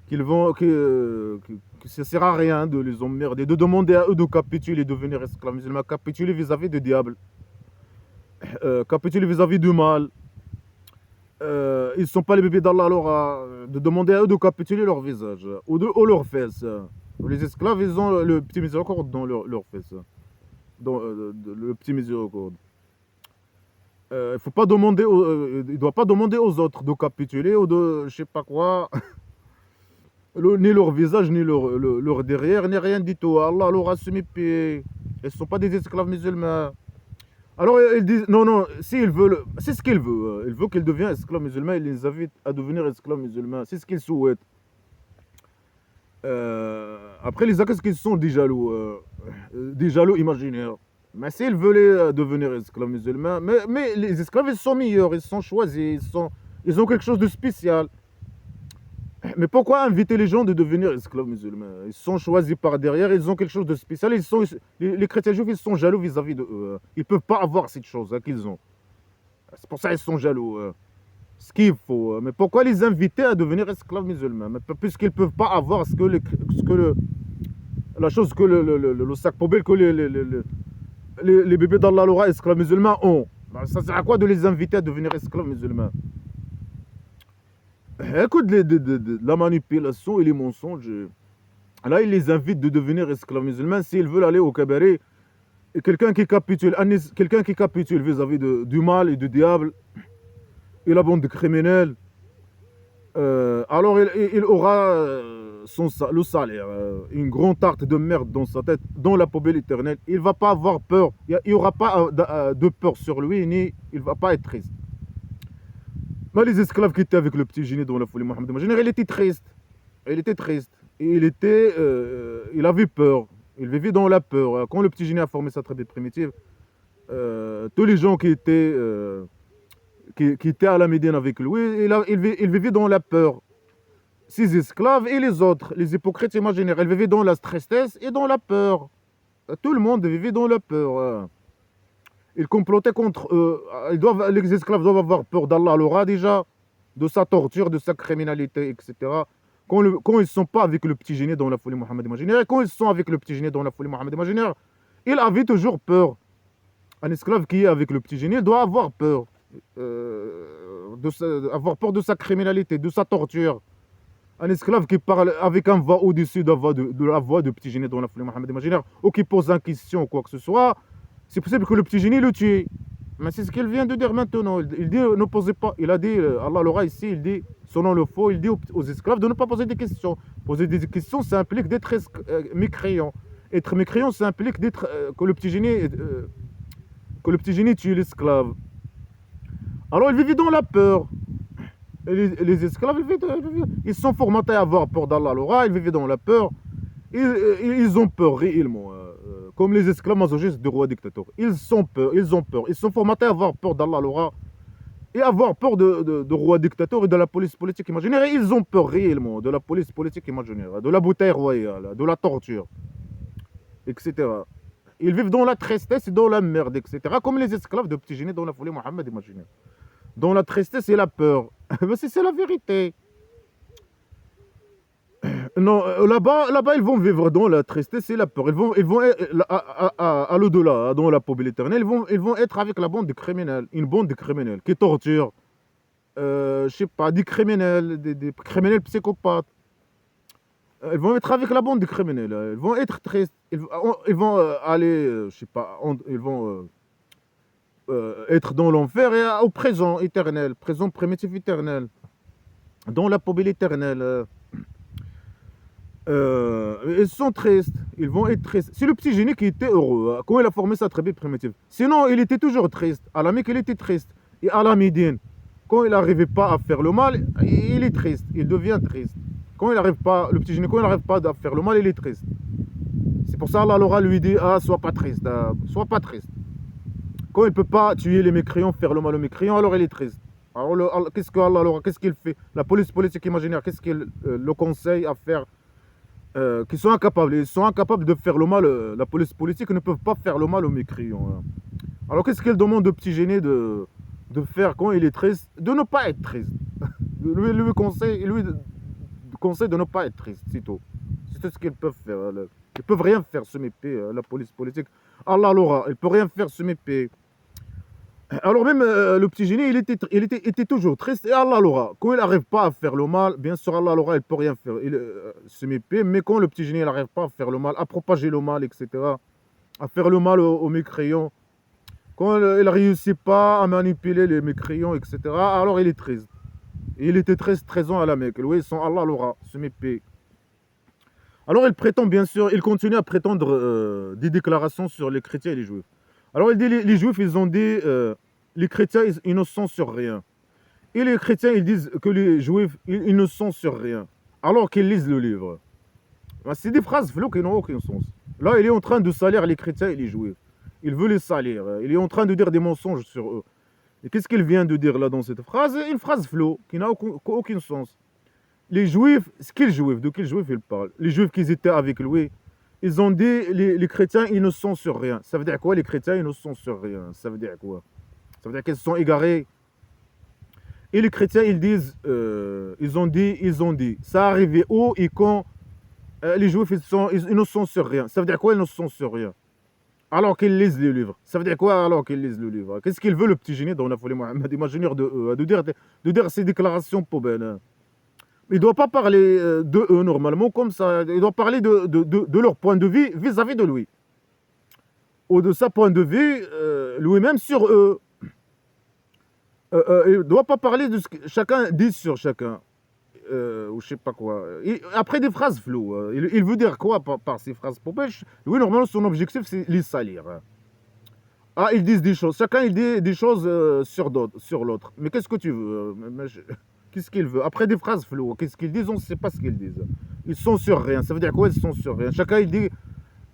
Que ça sert à rien de les emmerder, de demander à eux de capituler, devenir esclaves musulmans, capituler vis-à-vis du diable, capituler vis-à-vis du mal. Ils ne sont pas les bébés d'Allah alors de demander à eux de capituler leur visage ou leurs fesses. Les esclaves, ils ont le petit miséricorde dans leurs fesses. Dans le petit miséricorde. Il ne doit pas demander aux autres de capituler ou de je sais pas quoi. Ni leur visage, ni leur derrière, ni rien du tout. Allah leur a soumis pied. Ils ne sont pas des esclaves musulmans. Alors ils disent, non, non, s'ils veulent, c'est ce qu'ils veulent. Ils veulent qu'ils deviennent esclaves musulmans, ils les invitent à devenir esclaves musulmans. C'est ce qu'ils souhaitent. Après, les qu'est-ce qu'ils sont des jaloux imaginaires. Mais s'ils voulaient devenir esclaves musulmans, mais les esclaves, ils sont meilleurs, ils sont choisis, ils ont quelque chose de spécial. Mais pourquoi inviter les gens de devenir esclaves musulmans? Ils sont choisis par derrière, ils ont quelque chose de spécial. Les chrétiens juifs, ils sont jaloux vis-à-vis de eux. Ils ne peuvent pas avoir cette chose qu'ils ont. C'est pour ça qu'ils sont jaloux. Ce qu'il faut. Mais pourquoi les inviter à devenir esclaves musulmans? Puisqu'ils ne peuvent pas avoir la chose que le sac poubelle que les bébés d'Allah Laura, esclaves musulmans, ont. Ça sert à quoi de les inviter à devenir esclaves musulmans? Écoute, la manipulation et les mensonges. Là, ils les invitent de devenir esclaves musulmans s'ils veulent aller au cabaret. Et quelqu'un qui capitule vis-à-vis du mal et du diable et la bande de criminels, alors il aura le salaire, une grande tarte de merde dans sa tête, dans la poubelle éternelle. Il ne va pas avoir peur, il n'y aura pas de peur sur lui, ni il ne va pas être triste. Mais les esclaves qui étaient avec le petit génie dans la folie Mohammed, il était triste. Il était triste. Il avait peur. Il vivait dans la peur. Quand le petit génie a formé sa tribu primitive, tous les gens qui étaient à la Médine avec lui, il vivait dans la peur. Ses esclaves et les autres, les hypocrites imaginaires, ils vivaient dans la tristesse et dans la peur. Tout le monde vivait dans la peur. Ils complotaient contre eux. Les esclaves doivent avoir peur d'Allah Laura déjà, de sa torture, de sa criminalité, etc. Quand ils ne sont pas avec le petit génie dans la folie Mohammed imaginaire, et quand ils sont avec le petit génie dans la folie Mohammed imaginaire, ils avaient toujours peur. Un esclave qui est avec le petit génie doit avoir peur. Avoir peur de sa criminalité, de sa torture. Un esclave qui parle avec un voix au-dessus de la voix du petit génie dans la folie Mohammed imaginaire, ou qui pose une question ou quoi que ce soit, c'est possible que le petit génie le tue. Mais c'est ce qu'il vient de dire maintenant. Il dit ne posez pas. Il a dit, Allah l'aura ici, il dit, selon le faux, il dit aux esclaves de ne pas poser des questions. Poser des questions, ça implique d'être mécréant. Être mécréant, ça implique que le petit génie tue l'esclave. Alors il vivait dans la peur. Et les esclaves, ils sont formatés à avoir peur d'Allah l'aura, ils vivaient dans la peur. Ils ont peur réellement. Comme les esclaves masochistes du roi dictateur. Ils ont peur. Ils sont formatés à avoir peur d'Allah Laura et avoir peur de roi dictateur et de la police politique imaginaire. Et ils ont peur réellement de la police politique imaginaire, de la bouteille royale, de la torture, etc. Ils vivent dans la tristesse et dans la merde, etc. Comme les esclaves de petit génie dans la folie Mohammed imaginaire. Dans la tristesse et la peur. Mais c'est la vérité. Non, là-bas, ils vont vivre dans la tristesse et la peur. Ils vont à l'au-delà, dans la poubelle éternelle, ils vont être avec la bande de criminels, une bande de criminels qui torturent, je sais pas, des criminels psychopathes. Ils vont être avec la bande des criminels. Ils vont être tristes. Ils vont aller, je sais pas, ils vont être dans l'enfer et au présent éternel, présent primitif éternel, dans la poubelle éternelle. Ils sont tristes, ils vont être tristes. C'est le petit génie qui était heureux quand il a formé sa tribu primitive. Sinon, il était toujours triste. À la Mecque, il était triste. Et à la Médine, quand il n'arrivait pas à faire le mal, il est triste, il devient triste. Quand il n'arrive pas, le petit génie, quand il n'arrive pas à faire le mal, il est triste. C'est pour ça Allah lui dit, ah, sois pas triste, sois pas triste. Quand il ne peut pas tuer les mécréants, faire le mal aux mécréants, alors il est triste. Alors, qu'est-ce qu'Allah, qu'est-ce qu'il fait? La police politique imaginaire, qu'est-ce qu'il le conseille à faire? Qui sont incapables. Ils sont incapables de faire le mal. La police politique ne peuvent pas faire le mal aux mécréants. Hein. Alors qu'est-ce qu'elle demande au petit gêné de faire quand il est triste? De ne pas être triste. Lui conseille de ne pas être triste, c'est tout. C'est tout ce qu'ils peuvent faire. Ils peuvent rien faire, ce mépé, la police politique. Allah l'aura, il peut rien faire, ce mépé. Alors même le petit génie, il était toujours triste et Allah l'aura. Quand il n'arrive pas à faire le mal, bien sûr Allah l'aura, il ne peut rien faire. Il se méfie, mais quand le petit génie n'arrive pas à faire le mal, à propager le mal, etc., à faire le mal aux mécréants, quand il ne réussit pas à manipuler les mécréants, etc., alors il est triste. Et il était 13 ans à la Mecque. Oui, sans Allah l'aura, se méfie. Alors il prétend, bien sûr, il continue à prétendre des déclarations sur les chrétiens et les juifs. Alors il dit, les juifs, ils ont dit, les chrétiens, ils ne sont sur rien. Et les chrétiens, ils disent que les juifs, ils ne sont sur rien. Alors qu'ils lisent le livre. C'est des phrases floues qui n'ont aucun sens. Là, il est en train de salir les chrétiens et les juifs. Il veut les salir. Il est en train de dire des mensonges sur eux. Et qu'est-ce qu'il vient de dire là dans cette phrase? Une phrase floue qui n'a aucun sens. Les juifs, quels juifs? De quels juifs il parle? Les juifs qui étaient avec lui, ils ont dit, les chrétiens, ils ne sont sur rien. Ça veut dire quoi, les chrétiens, ils ne sont sur rien? Ça veut dire quoi? Ça veut dire qu'ils sont égarés. Et les chrétiens, ils disent, ils ont dit. Ça arrivait où et quand les juifs, ils ne sont sur rien. Ça veut dire quoi, ils ne sont sur rien? Alors qu'ils lisent le livre. Ça veut dire quoi, alors qu'ils lisent le livre? Qu'est-ce qu'il veut, le petit génie dans la folie Mohammed, imaginaire de dire ces déclarations poubelles, hein? Il ne doit pas parler de eux normalement comme ça. Il doit parler de leur point de vue vis-à-vis de lui. Ou de sa point de vue lui-même sur eux. Il ne doit pas parler de ce que chacun dit sur chacun. Ou je sais pas quoi. Et après des phrases floues. Il veut dire quoi par ces phrases poubelles? Lui, normalement, son objectif, c'est les salir. Ah, ils disent des choses. Chacun, il dit des choses sur l'autre. Mais qu'est-ce que tu veux? Qu'est-ce qu'ils veulent? Après des phrases floues, qu'est-ce qu'ils disent? On ne sait pas ce qu'ils disent. Ils sont sur rien. Ça veut dire quoi? Ils sont sur rien. Chacun, il dit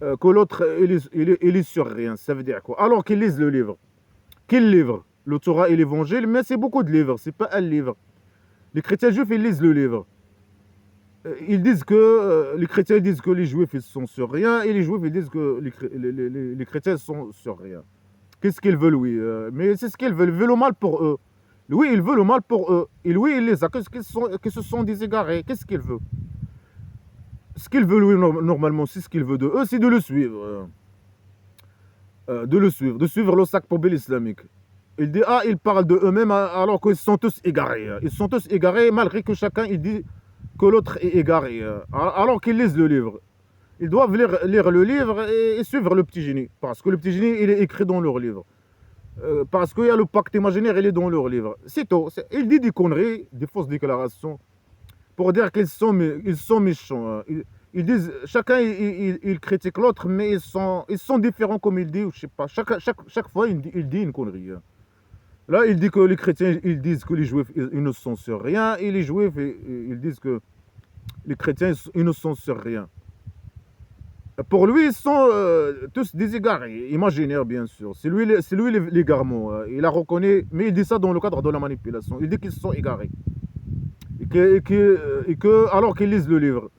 que l'autre, il est sur rien. Ça veut dire quoi? Alors qu'ils lisent le livre. Quel livre? Le Torah et l'Évangile, mais c'est beaucoup de livres. C'est pas un livre. Les chrétiens juifs, ils lisent le livre. Ils disent que les chrétiens disent que les juifs, ils sont sur rien, et les juifs, ils disent que les chrétiens sont sur rien. Qu'est-ce qu'ils veulent, oui? Mais c'est ce qu'ils veulent. Ils veulent le mal pour eux. Lui, il veut le mal pour eux. Et lui, il les a. Que ce sont des égarés. Qu'est-ce qu'il veut? Ce qu'il veut, lui, normalement, c'est ce qu'il veut de eux, c'est de le suivre. De suivre le sac poubelle islamique. Il dit, ah, ils parlent de eux-mêmes alors qu'ils sont tous égarés. Ils sont tous égarés malgré que chacun, il dit que l'autre est égaré. Alors qu'ils lisent le livre. Ils doivent lire le livre et suivre le petit génie. Parce que le petit génie, il est écrit dans leur livre. Parce qu'il y a le pacte imaginaire, il est dans leur livre. C'est tout. Il dit des conneries, des fausses déclarations, pour dire qu'ils sont méchants. Ils disent, chacun il critique l'autre, mais ils sont différents comme il dit, ou je sais pas. Chaque fois, il dit une connerie. Là, il dit que les chrétiens, ils disent que les juifs, ils ne sont sur rien, et les juifs, ils disent que les chrétiens, ils ne sont sur rien. Pour lui, ils sont tous des égarés, imaginaires bien sûr. C'est lui l'égarement. Il la reconnaît, mais il dit ça dans le cadre de la manipulation. Il dit qu'ils sont égarés. Alors qu'ils lisent le livre,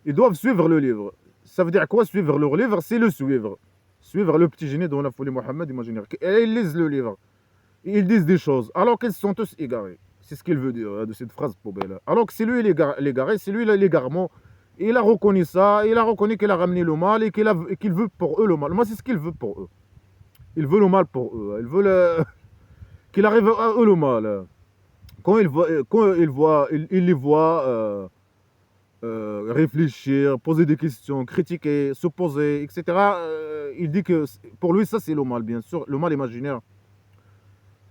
ils doivent suivre le livre. Ça veut dire quoi, suivre leur livre? C'est le suivre. Suivre le petit génie dans la folie Mohammed imaginaire. Et ils lisent le livre. Ils disent des choses, alors qu'ils sont tous égarés. C'est ce qu'il veut dire de cette phrase poubelle. Alors que c'est lui l'égaré, c'est lui l'égarement. Il a reconnu ça, il a reconnu qu'il a ramené le mal et qu'il veut pour eux le mal. Moi, c'est ce qu'il veut pour eux. Il veut le mal pour eux. Il veut qu'il arrive à eux le mal. Quand il les voit réfléchir, poser des questions, critiquer, s'opposer, etc. Il dit que pour lui, ça c'est le mal, bien sûr, le mal imaginaire.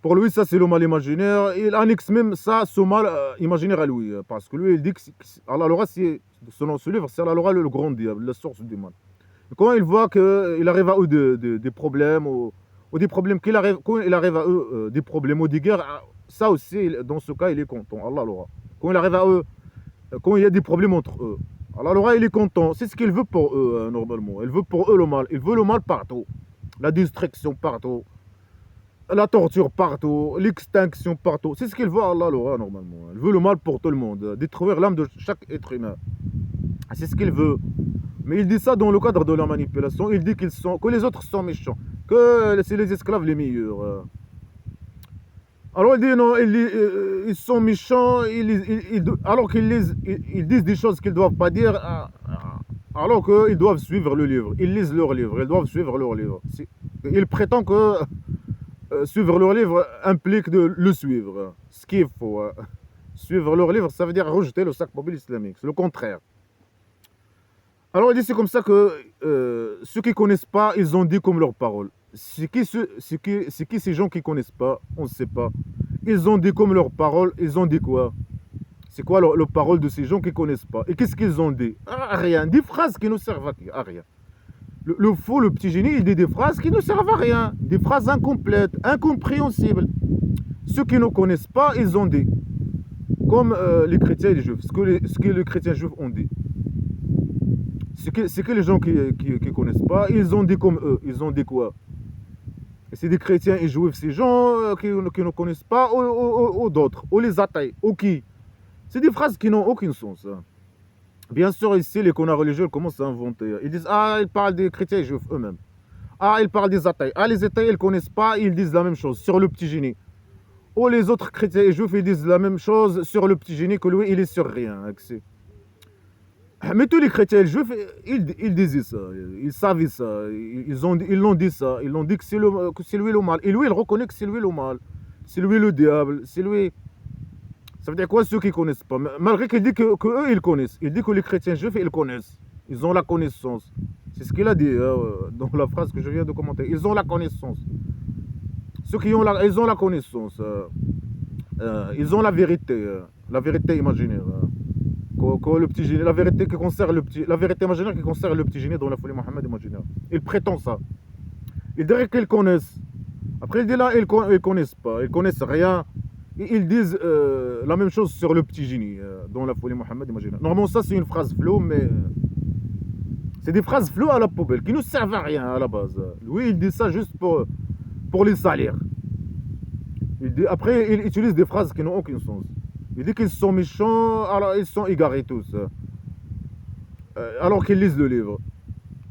Pour lui, ça c'est le mal imaginaire. Il annexe même ça, ce mal imaginaire à lui. Parce que lui, il dit que Allah Laura, selon ce livre, c'est Allah Laura le grand diable, la source du mal. Et quand il voit qu'il arrive à eux des problèmes, ou des problèmes quand il arrive à eux des problèmes ou des guerres, ça aussi, dans ce cas, il est content, Allah Laura. Quand il arrive à eux, quand il y a des problèmes entre eux, Allah Laura, il est content. C'est ce qu'il veut pour eux, normalement. Il veut pour eux le mal. Il veut le mal partout. La destruction partout. La torture partout, l'extinction partout. C'est ce qu'il veut, Allah, Laura, normalement. Il veut le mal pour tout le monde, détruire l'âme de chaque être humain. C'est ce qu'il veut. Mais il dit ça dans le cadre de la manipulation. Il dit que les autres sont méchants, que c'est les esclaves les meilleurs. Alors il dit non, ils sont méchants, alors ils disent des choses qu'ils ne doivent pas dire, alors qu'ils doivent suivre le livre. Ils lisent leur livre, ils doivent suivre leur livre. Il prétend que suivre leur livre implique de le suivre. Ce qu'il faut. Suivre leur livre, ça veut dire rejeter le sac mobile islamique. C'est le contraire. Alors il dit c'est comme ça que ceux qui ne connaissent pas, ils ont dit comme leur parole. C'est qui ces gens qui ne connaissent pas? On ne sait pas. Ils ont dit comme leur parole, ils ont dit quoi? C'est quoi leur parole de ces gens qui ne connaissent pas? Et qu'est-ce qu'ils ont dit? Rien. Des phrases qui ne servent à rien. Le faux, le petit génie, il dit des phrases qui ne servent à rien. Des phrases incomplètes, incompréhensibles. Ceux qui ne connaissent pas, ils ont dit. Comme les chrétiens et les juifs. Ce que les chrétiens et les juifs ont dit. C'est que les gens qui ne connaissent pas, ils ont dit comme eux. Ils ont dit quoi? Et c'est des chrétiens et juifs, ces gens qui ne connaissent pas, ou d'autres, ou les athées, ou qui. C'est des phrases qui n'ont aucun sens. Bien sûr, ici, les connards religieux commencent à inventer. Ils disent, ils parlent des chrétiens et juifs eux-mêmes. Ils parlent des athées. Les athées, ils ne connaissent pas, ils disent la même chose sur le petit génie. Ou les autres chrétiens et juifs, ils disent la même chose sur le petit génie, que lui, il est sur rien. Mais tous les chrétiens et les juifs, ils disaient ça. Ils savaient ça. Ils l'ont dit ça. Ils l'ont dit que c'est lui le mal. Et lui, il reconnaît que c'est lui le mal. C'est lui le diable. C'est lui... Ça veut dire quoi, ceux qui ne connaissent pas? Malgré qu'il dit que eux, ils connaissent. Il dit que les chrétiens juifs, ils connaissent. Ils ont la connaissance. C'est ce qu'il a dit dans la phrase que je viens de commenter. Ils ont la connaissance. Ceux qui ont ils ont la connaissance. Ils ont la vérité imaginaire. Le petit génie, la vérité imaginaire qui concerne le petit génie dans la folie Mohammed imaginaire. Il prétend ça. Il dirait qu'ils connaissent. Après, il dit là, ils ne connaissent pas. Ils ne connaissent rien. Ils disent la même chose sur le petit génie dans la folie Mohammed imaginaire. Normalement, ça, c'est une phrase floue, mais c'est des phrases floues à la poubelle qui ne servent à rien à la base. Lui, il dit ça juste pour les salaires. Après, il utilise des phrases qui n'ont aucun sens. Il dit qu'ils sont méchants, alors ils sont égarés tous. Alors qu'ils lisent le livre.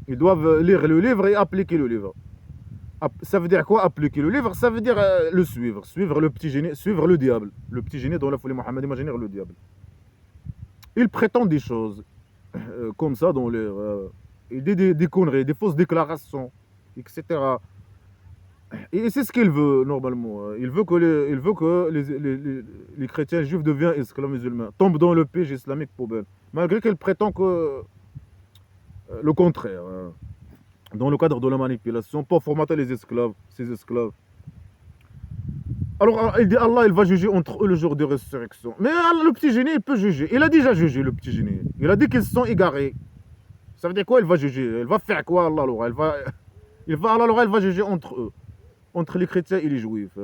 Ils doivent lire le livre et appliquer le livre. Ça veut dire quoi, appliquer le livre? Ça veut dire le suivre. Suivre le petit génie, suivre le diable. Le petit génie dans la folie Mohammed imaginaire, le diable. Il prétend des choses comme ça dans l'air. Il dit des conneries, des fausses déclarations, etc. Et c'est ce qu'il veut normalement. Il veut que les chrétiens juifs deviennent esclaves musulmans, tombent dans le piège islamique poubelle. Malgré qu'il prétend que le contraire. Dans le cadre de la manipulation, pour formater ces esclaves. Alors il dit Allah, il va juger entre eux le jour de résurrection. Mais le petit génie, il peut juger. Il a déjà jugé le petit génie. Il a dit qu'ils sont égarés. Ça veut dire quoi, il va juger? Il va faire quoi, Allah Laura? Allah Laura, il va juger entre eux. Entre les chrétiens et les juifs.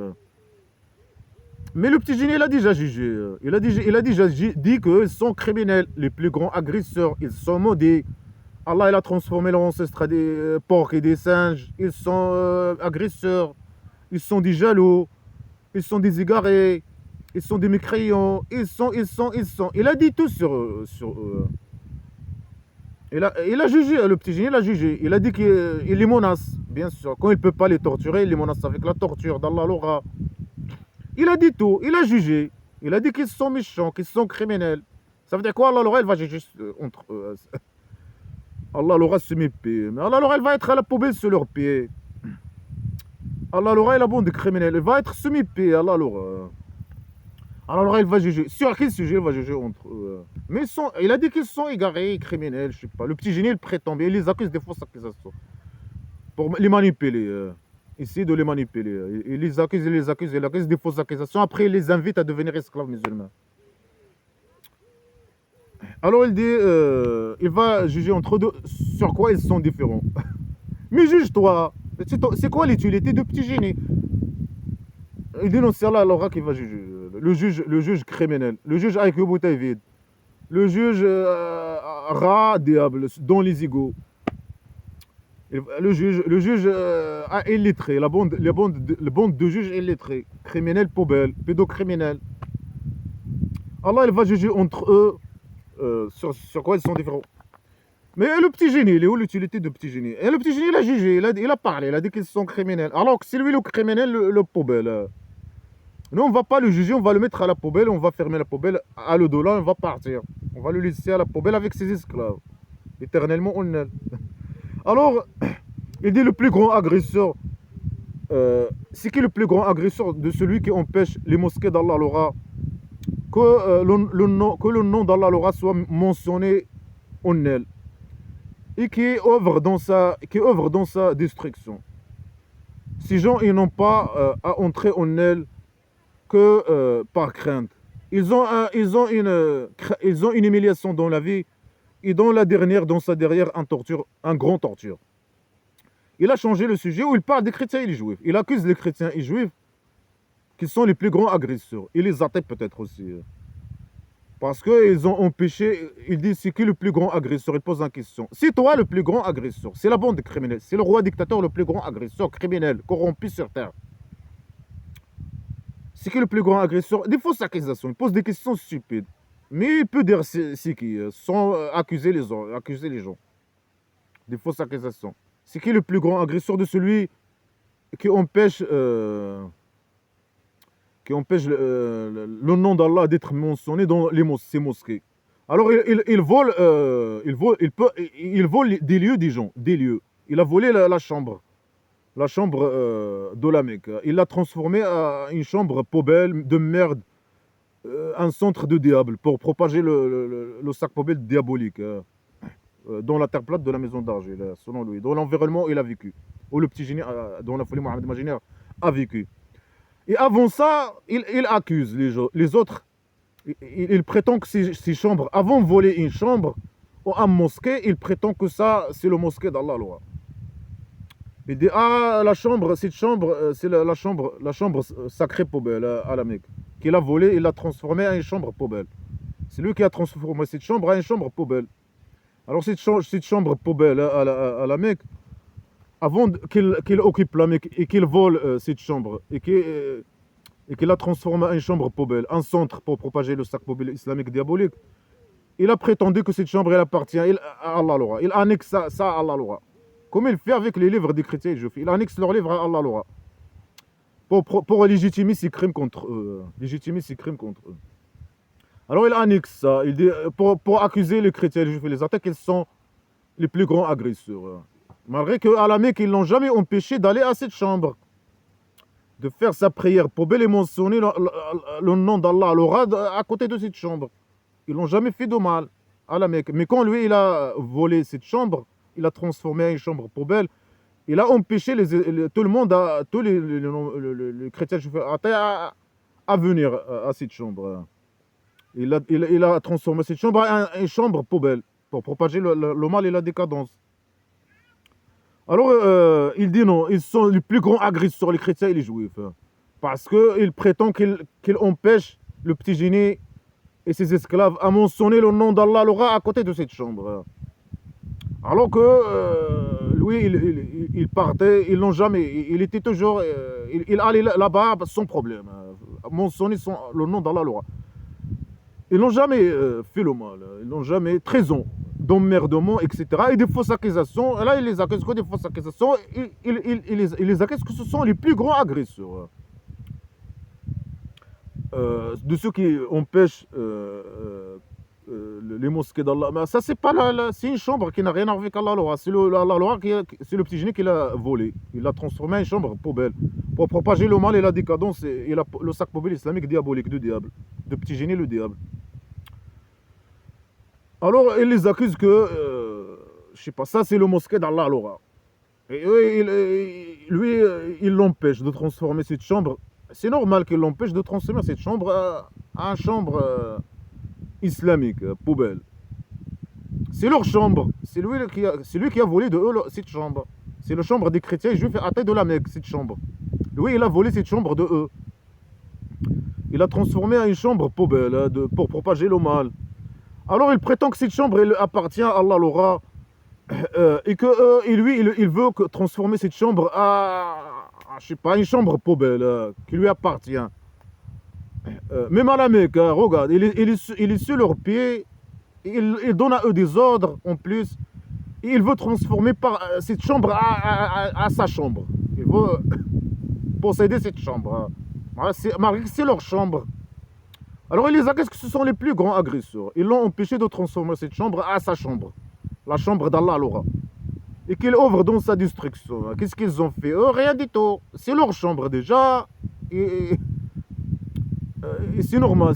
Mais le petit génie, il a déjà jugé. Il a déjà dit qu'ils sont criminels, les plus grands agresseurs. Ils sont maudits. Allah, il a transformé leurs ancêtres à des porcs et des singes. Ils sont agresseurs. Ils sont des jaloux. Ils sont des égarés. Ils sont des mécréants. Ils sont. Il a dit tout sur eux. Il a jugé, le petit génie, il a jugé. Il a dit qu'il les menace, bien sûr. Quand il ne peut pas les torturer, il les menace avec la torture d'Allah Laura. Il a dit tout, il a jugé. Il a dit qu'ils sont méchants, qu'ils sont criminels. Ça veut dire quoi, Allah Laura, il va juger entre eux. Allah Laura se met pied. Mais Allah Laura, il va être à la poubelle sur leurs pieds. Allah Laura, il a bon des criminels. Il va être semi-pied, Allah Laura. Alors là, il va juger. Sur quel sujet il va juger entre eux? Mais il a dit qu'ils sont égarés, criminels, je sais pas. Le petit génie, il prétend bien, il les accuse des fausses accusations. Pour les manipuler. Essayer de les manipuler. Il les accuse, il les accuse, il accuse des fausses accusations. Après, il les invite à devenir esclaves musulmans. Alors il dit, il va juger entre deux sur quoi ils sont différents. Mais juge-toi. C'est quoi l'utilité de petit génie? Il dit non, c'est Allah alors qui va juger. Le juge criminel, le juge avec le bouteille vide, le juge rat, diable, dans les égouts. Le juge illettré, la bande de juges illettrés, criminels poubelles, pédocriminels. Allah il va juger entre eux sur quoi ils sont différents. Mais le petit génie, il est où l'utilité de petit génie? Et le petit génie, il a jugé, il a parlé, il a dit qu'ils sont criminels. Alors que c'est lui le criminel, le poubelle. Nous, on ne va pas le juger, on va le mettre à la poubelle, on va fermer la poubelle à le dollar, on va partir. On va le laisser à la poubelle avec ses esclaves. Éternellement honnête. Alors, il dit le plus grand agresseur, c'est qui le plus grand agresseur de celui qui empêche les mosquées d'Allah l'aura que le nom d'Allah l'aura soit mentionné en elle et qui œuvre dans sa destruction. Ces gens, ils n'ont pas à entrer en elle que par crainte. Ils ont une humiliation dans la vie et dans la dernière, dans sa derrière, un grand torture. Il a changé le sujet où il parle des chrétiens et des juifs. Il accuse les chrétiens et les juifs qui sont les plus grands agresseurs. Il les attaque peut-être aussi. Parce qu'ils ont empêché, il dit c'est qui le plus grand agresseur? Il pose une question. C'est toi le plus grand agresseur, c'est la bande criminelle, c'est le roi dictateur le plus grand agresseur, criminel, corrompu sur terre. C'est qui le plus grand agresseur? Des fausses accusations, il pose des questions stupides. Mais il peut dire c'est qui, sans accuser les gens. Des fausses accusations. C'est qui le plus grand agresseur de celui qui empêche le nom d'Allah d'être mentionné dans ces mosquées. Alors il vole des lieux des gens, des lieux. Il a volé la chambre de la Mecque. Il l'a transformée en une chambre poubelle de merde, un centre de diable pour propager le sac poubelle diabolique dans la terre plate de la maison d'argile, selon lui, dans l'environnement où il a vécu, où le petit génie, dans la folie Mohamed imaginaire, a vécu. Et avant ça, il accuse les autres. Il prétend que ces chambres, avant de voler une chambre ou un mosquée, il prétend que ça, c'est le mosquée d'Allah. Il dit, cette chambre, c'est la chambre sacrée poubelle à la Mecque. Qu'il a volée, il l'a transformée en une chambre poubelle. C'est lui qui a transformé cette chambre en une chambre poubelle. Alors cette chambre poubelle à la Mecque, avant qu'il occupe la Mecque et qu'il vole cette chambre et qu'il la transforme en une chambre poubelle, un centre pour propager le sac poubelle islamique diabolique, il a prétendu que cette chambre elle appartient à Allah l'aura. Il annexe ça à Allah l'aura. Comme il fait avec les livres des chrétiens et juifs. Il annexe leurs livres à Allah l'aura. Pour légitimer ses crimes contre eux. Alors il annexe ça. Il dit, pour accuser les chrétiens et les juifs et les attaques, ils sont les plus grands agresseurs. Malgré qu'à la Mecque, ils ne l'ont jamais empêché d'aller à cette chambre, de faire sa prière pour bel et mentionner le nom d'Allah l'aura à côté de cette chambre. Ils n'ont jamais fait de mal à la Mecque. Mais quand lui, il a volé cette chambre, il a transformé en une chambre poubelle, il a empêché tout le monde, tous les chrétiens à venir à cette chambre. Il a transformé cette chambre en une chambre poubelle pour propager le mal et la décadence. Alors, il dit non, ils sont les plus grands agresseurs, les chrétiens et les juifs. Parce qu'il prétend qu'il empêche le petit génie et ses esclaves à mentionner le nom d'Allah l'aura à côté de cette chambre. Alors que lui, il partait, ils l'ont jamais, il était toujours, il allait là-bas sans problème, mentionner le nom d'Allah l'aura. Ils n'ont jamais fait le mal, ils n'ont jamais trahison, d'emmerdement, etc. Et des fausses accusations. Et là, il les accuse que des fausses accusations. Il les accuse que ce sont les plus grands agresseurs. De ceux qui empêchent les mosquées d'Allah. Mais ça, c'est pas c'est une chambre qui n'a rien à voir avec Allah l'aura. C'est le petit génie qui l'a volé. Il l'a transformé en une chambre poubelle pour propager le mal et la décadence et le sac poubelle islamique diabolique du diable. de petit génie, le diable. Alors, il les accuse que, je sais pas, ça c'est le mosquée d'Allah Al-Aura. Et eux, lui, il l'empêche de transformer cette chambre. C'est normal qu'il l'empêche de transformer cette chambre à une chambre islamique, poubelle. C'est leur chambre. C'est lui qui a volé de eux cette chambre. C'est la chambre des chrétiens juifs et athées de la Mecque, cette chambre. Lui, il a volé cette chambre de eux. Il a transformé en une chambre poubelle pour propager le mal. Alors il prétend que cette chambre elle appartient à Allah Al-Aura et que lui, il veut transformer cette chambre je sais pas, une chambre poubelle qui lui appartient. Même à la Mecque, regarde, il est sur leurs pieds, il donne à eux des ordres en plus. Et il veut transformer cette chambre à sa chambre. Il veut posséder cette chambre. Malgré que c'est leur chambre. Alors il les accuse que ce sont les plus grands agresseurs. Ils l'ont empêché de transformer cette chambre à sa chambre. La chambre d'Allah Al-Aura. Et qu'ils œuvrent dans sa destruction. Qu'est-ce qu'ils ont fait? Rien du tout. C'est leur chambre déjà. Et c'est normal.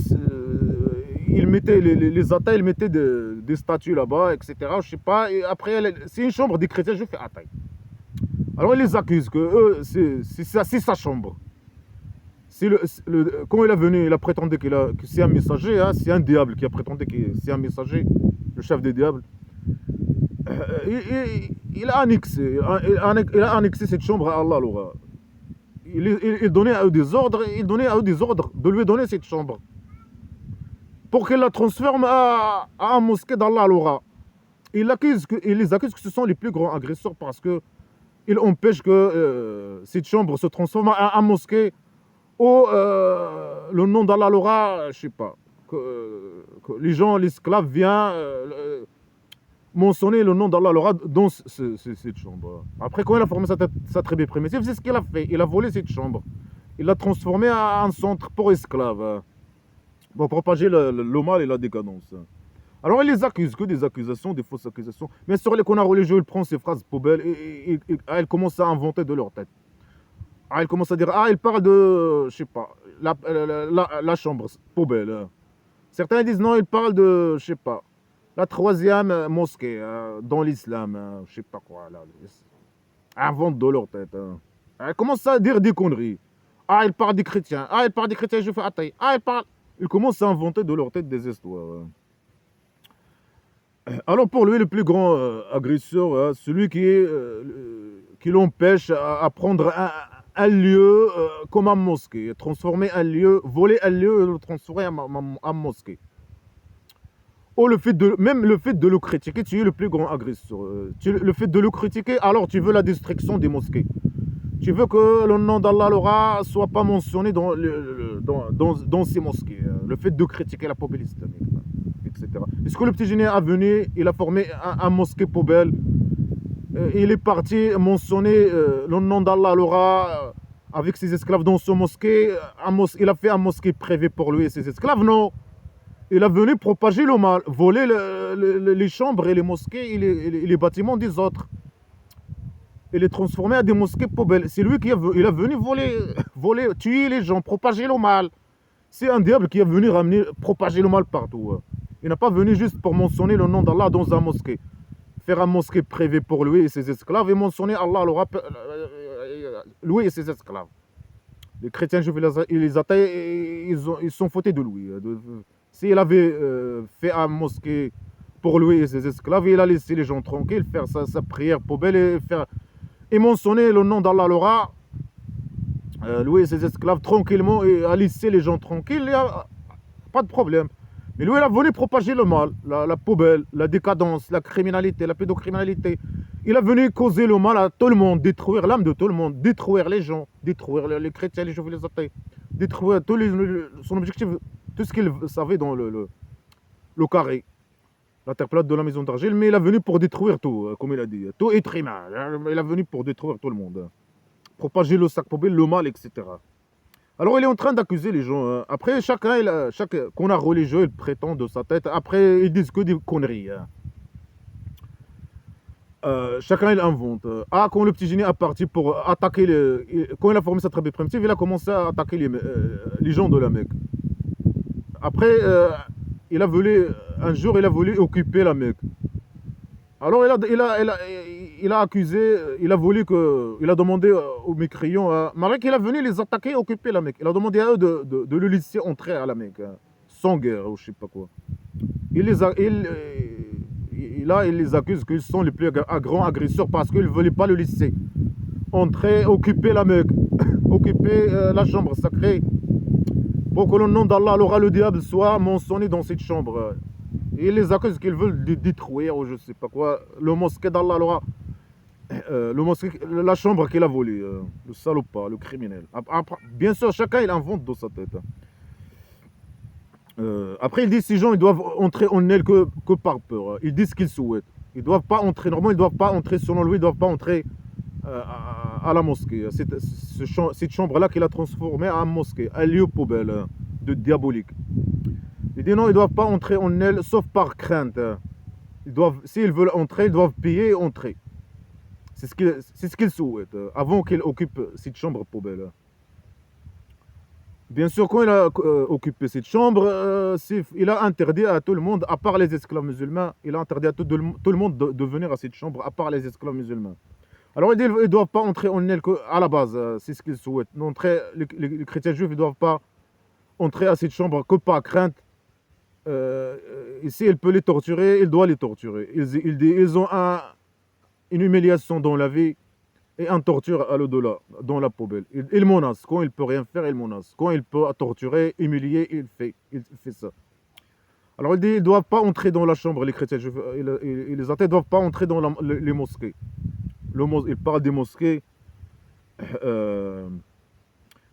Ils mettaient les athées, ils mettaient des statues là-bas, etc. Je sais pas. Et après, c'est une chambre des chrétiens, je fais athée. Alors ils les accusent que c'est sa chambre. Quand il est venu, il a prétendu que c'est un messager, hein, c'est un diable qui a prétendu que c'est un messager, le chef des diables. Il a annexé cette chambre à Allah Al-Aura. Il donnait à eux des ordres, de lui donner cette chambre. Pour qu'il la transforme à un mosquée d'Allah Al-Aura. Il les accuse que ce sont les plus grands agresseurs parce qu'ils empêchent que cette chambre se transforme à un mosquée où le nom d'Allah Al-Aura, je sais pas, que les gens, l'esclave vient mentionner le nom d'Allah Al-Aura dans cette chambre. Après, quand il a formé sa tribu primitive, c'est ce qu'il a fait. Il a volé cette chambre. Il l'a transformée en un centre pour esclaves. Pour propager le mal et la décadence. Alors il les accuse, que des accusations, des fausses accusations. Mais sur les connards religieux, il prend ces phrases poubelles et il commence à inventer de leur tête. Il commence à dire, il parle de, je sais pas, la chambre poubelle. Certains disent non, il parle de, je sais pas, la troisième mosquée dans l'islam, je sais pas quoi. Là. Invente de leur tête. Il commence à dire des conneries. Il parle des chrétiens. Il parle des chrétiens, je fais athée. Ils commencent à inventer de leur tête des histoires. Alors pour lui, le plus grand agresseur, celui qui l'empêche à prendre un lieu comme un mosquée, transformer un lieu, voler un lieu et le transformer en mosquée. Ou même le fait de le critiquer, tu es le plus grand agresseur. Le fait de le critiquer, alors tu veux la destruction des mosquées. Tu veux que le nom d'Allah Al-Aura soit pas mentionné dans ces mosquées. Le fait de critiquer la poubelle islamique, etc. Est-ce que le petit génie est venu, il a formé un mosquée poubelle, il est parti mentionner le nom d'Allah Al-Aura avec ses esclaves dans ce mosquée, il a fait un mosquée privé pour lui et ses esclaves? Non. Il est venu propager le mal, voler les chambres et les mosquées et les bâtiments des autres. Il est transformé en des mosquées poubelles. C'est lui qui est venu voler, tuer les gens, propager le mal. C'est un diable qui est venu propager le mal partout. Il n'a pas venu juste pour mentionner le nom d'Allah dans un mosquée. Faire un mosquée privé pour lui et ses esclaves et mentionner Allah, lui et ses esclaves. Les chrétiens juifs et les athées, ils sont foutés de lui. S'il avait fait un mosquée pour lui et ses esclaves, il a laissé les gens tranquilles, faire sa prière poubelle et mentionner le nom d'Allah Al-Aura, lui et ses esclaves tranquillement, et a laissé les gens tranquilles, il n'y a pas de problème. Mais lui, il a venu propager le mal, la poubelle, la décadence, la criminalité, la pédocriminalité. Il a venu causer le mal à tout le monde, détruire l'âme de tout le monde, détruire les gens, détruire les chrétiens, les juifs, les athées, détruire son objectif, tout ce qu'il savait dans le carré. La terre plate de la maison d'argile, mais il est venu pour détruire tout, comme il a dit. Tout être humain. Il est venu pour détruire tout le monde. Propager le sac poubelle, le mal, etc. Alors il est en train d'accuser les gens. Après, chaque connard religieux, il prétend de sa tête. Après, ils disent que des conneries. Chacun, il invente. Quand le petit génie est parti pour attaquer quand il a formé sa tribu primitive, il a commencé à attaquer les gens de la Mecque. Après, il a voulu, un jour, il a voulu occuper la Mecque. Alors, il a accusé, il a demandé aux mécréants, malgré qu'il a venu les attaquer et occuper la Mecque. Il a demandé à eux de le laisser entrer à la Mecque, hein, sans guerre ou je sais pas quoi. Il les accuse qu'ils sont les plus grands agresseurs parce qu'ils ne voulaient pas le laisser entrer, occuper la Mecque, occuper la chambre sacrée, pour que le nom d'Allah, alors le diable, soit mentionné dans cette chambre. Et ils les accusent qu'ils veulent détruire ou je sais pas quoi. Le mosquée d'Allah, alors, la chambre qu'il a volée, le salopard, le criminel. Après, bien sûr, chacun il invente dans sa tête. Après, il dit ces gens ils doivent entrer en elle que par peur. Ils disent ce qu'ils souhaitent. Ils doivent pas entrer, normalement, ils doivent pas entrer, selon lui, ils doivent pas entrer à la mosquée. Cette chambre-là qu'il a transformée en mosquée, un lieu poubelle de diabolique. Il dit non, ils ne doivent pas entrer en elle, sauf par crainte. S'ils veulent entrer, ils doivent payer et entrer. C'est ce qu'ils souhaitent, avant qu'ils occupent cette chambre poubelle. Bien sûr, quand il a occupé cette chambre, il a interdit à tout le monde, à part les esclaves musulmans, il a interdit à tout le monde de venir à cette chambre, à part les esclaves musulmans. Alors il dit qu'ils ne doivent pas entrer en elle à la base, c'est ce qu'ils souhaitent. Les chrétiens juifs ne doivent pas entrer à cette chambre que par crainte. Ici, il peut les torturer, il doit les torturer. Ils ont une humiliation dans la vie et une torture à l'au-delà, dans la poubelle. Il menace. Quand il peut rien faire, il menace. Quand il peut torturer, humilier, il fait ça. Alors il dit ils ne doivent pas entrer dans la chambre, les chrétiens juifs et les athées ne doivent pas entrer dans les mosquées. Il parle des mosquées.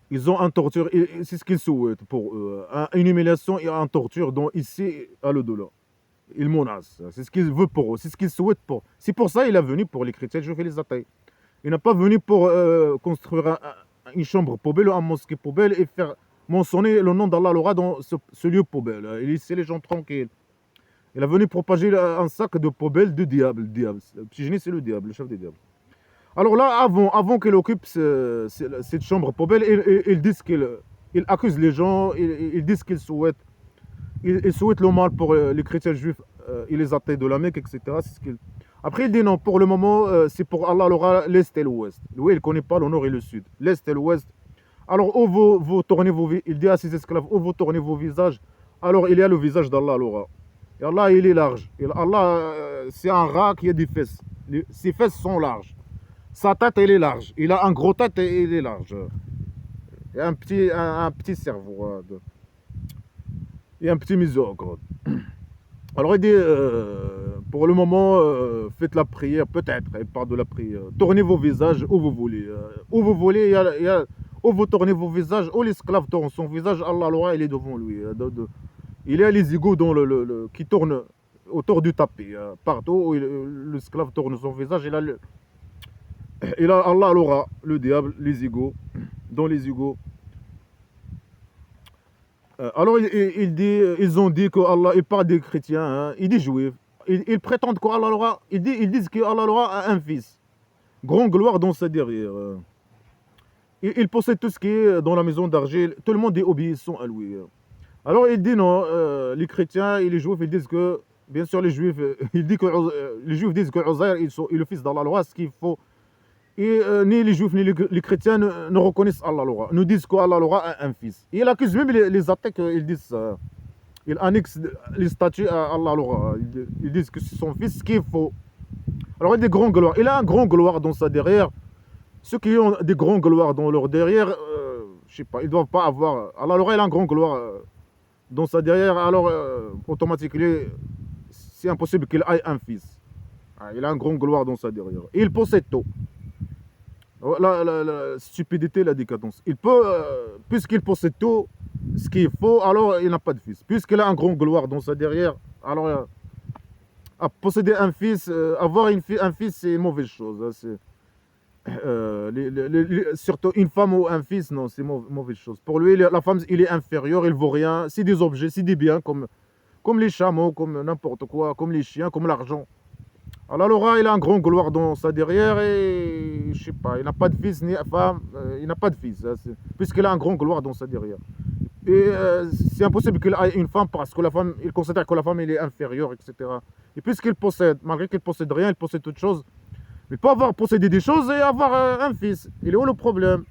Ils ont un torture, c'est ce qu'ils souhaitent pour eux. Une humiliation et une torture dont ici, à l'au-delà. Ils menacent. C'est ce qu'ils veulent pour eux. C'est ce qu'ils souhaitent pour eux. C'est pour ça qu'il est venu pour les chrétiens juifs et les athées. Il n'a pas venu pour construire une chambre poubelle ou une mosquée poubelle et faire mentionner le nom d'Allah dans ce lieu poubelle. Il laissait les gens tranquilles. Il est venu propager un sac de poubelle du diable. Le diable. Le petit génie, c'est le diable, le chef des diables. Alors là, avant qu'il occupe cette chambre poubelle, ils disent qu'ils accusent les gens, ils disent qu'ils souhaitent le mal pour les chrétiens juifs et les athées de la Mecque, etc. Après, il dit non, pour le moment, c'est pour Allah l'Est et l'Ouest. Lui, il ne connaît pas le Nord et le Sud, l'Est et l'Ouest. Alors, où vous tournez il dit à ses esclaves, où vous tournez vos visages, alors il y a le visage d'Allah, alors. Et Allah, il est large. Et Allah, c'est un rat qui a des fesses. Ses fesses sont larges. Sa tête, elle est large. Il a un gros tête et il est large. Et un petit cerveau. Et un petit museau. Alors il dit, pour le moment, faites la prière, peut-être, il parle de la prière. Tournez vos visages où vous voulez. Où vous voulez, où vous tournez vos visages, où l'esclave tourne son visage, Allah, il est devant lui. Il y a les égouts qui tournent autour du tapis. Partout où l'esclave tourne son visage, il a Allah, le diable, les égouts, dans les égouts. Alors ils ont dit que Allah, il parle des chrétiens, hein, il dit juifs. Ils prétendent qu'Allah, ils disent qu'Allah a un fils. Grand gloire dans sa derrière. Il possède tout ce qui est dans la maison d'argile. Tout le monde est obéissant à lui. Alors il dit non, les chrétiens et les juifs, ils disent que, bien sûr les juifs, les juifs disent que Uzair est le fils d'Allah, ce qu'il faut. Et ni les juifs ni les chrétiens ne reconnaissent Allah. Nous disent qu'Allah a un fils. Et il accuse même les athées, ils disent ça. Ils annexent les statuts à Allah. Ils disent que c'est son fils, ce qu'il faut. Alors il a des grands gloires. Il a un grand gloire dans sa derrière. Ceux qui ont des grands gloires dans leur derrière, je sais pas, ils ne doivent pas avoir. Allah, il a un grand gloire dans sa derrière. Alors automatiquement, c'est impossible qu'il ait un fils. Il a un grand gloire dans sa derrière. Et il possède tout. La stupidité, la décadence. Il peut, puisqu'il possède tout ce qu'il faut, alors il n'a pas de fils. Puisqu'il a un grand gloire dans sa derrière, alors à posséder un fils, avoir un fils, c'est une mauvaise chose. Surtout une femme ou un fils, non, c'est une mauvaise chose. Pour lui, la femme, il est inférieur, il ne vaut rien. C'est des objets, c'est des biens, comme les chameaux, comme n'importe quoi, comme les chiens, comme l'argent. Alors il a un grand gloire dans sa derrière et je sais pas, il n'a pas de fils ni femme, il n'a pas de fils, puisqu'il a un grand gloire dans sa derrière. Et c'est impossible qu'il ait une femme parce que la femme, il considère que la femme, elle est inférieure, etc. Et puisqu'il possède, malgré qu'il possède rien, il possède toute chose. Mais pas avoir possédé des choses et avoir un fils. Il est où le problème?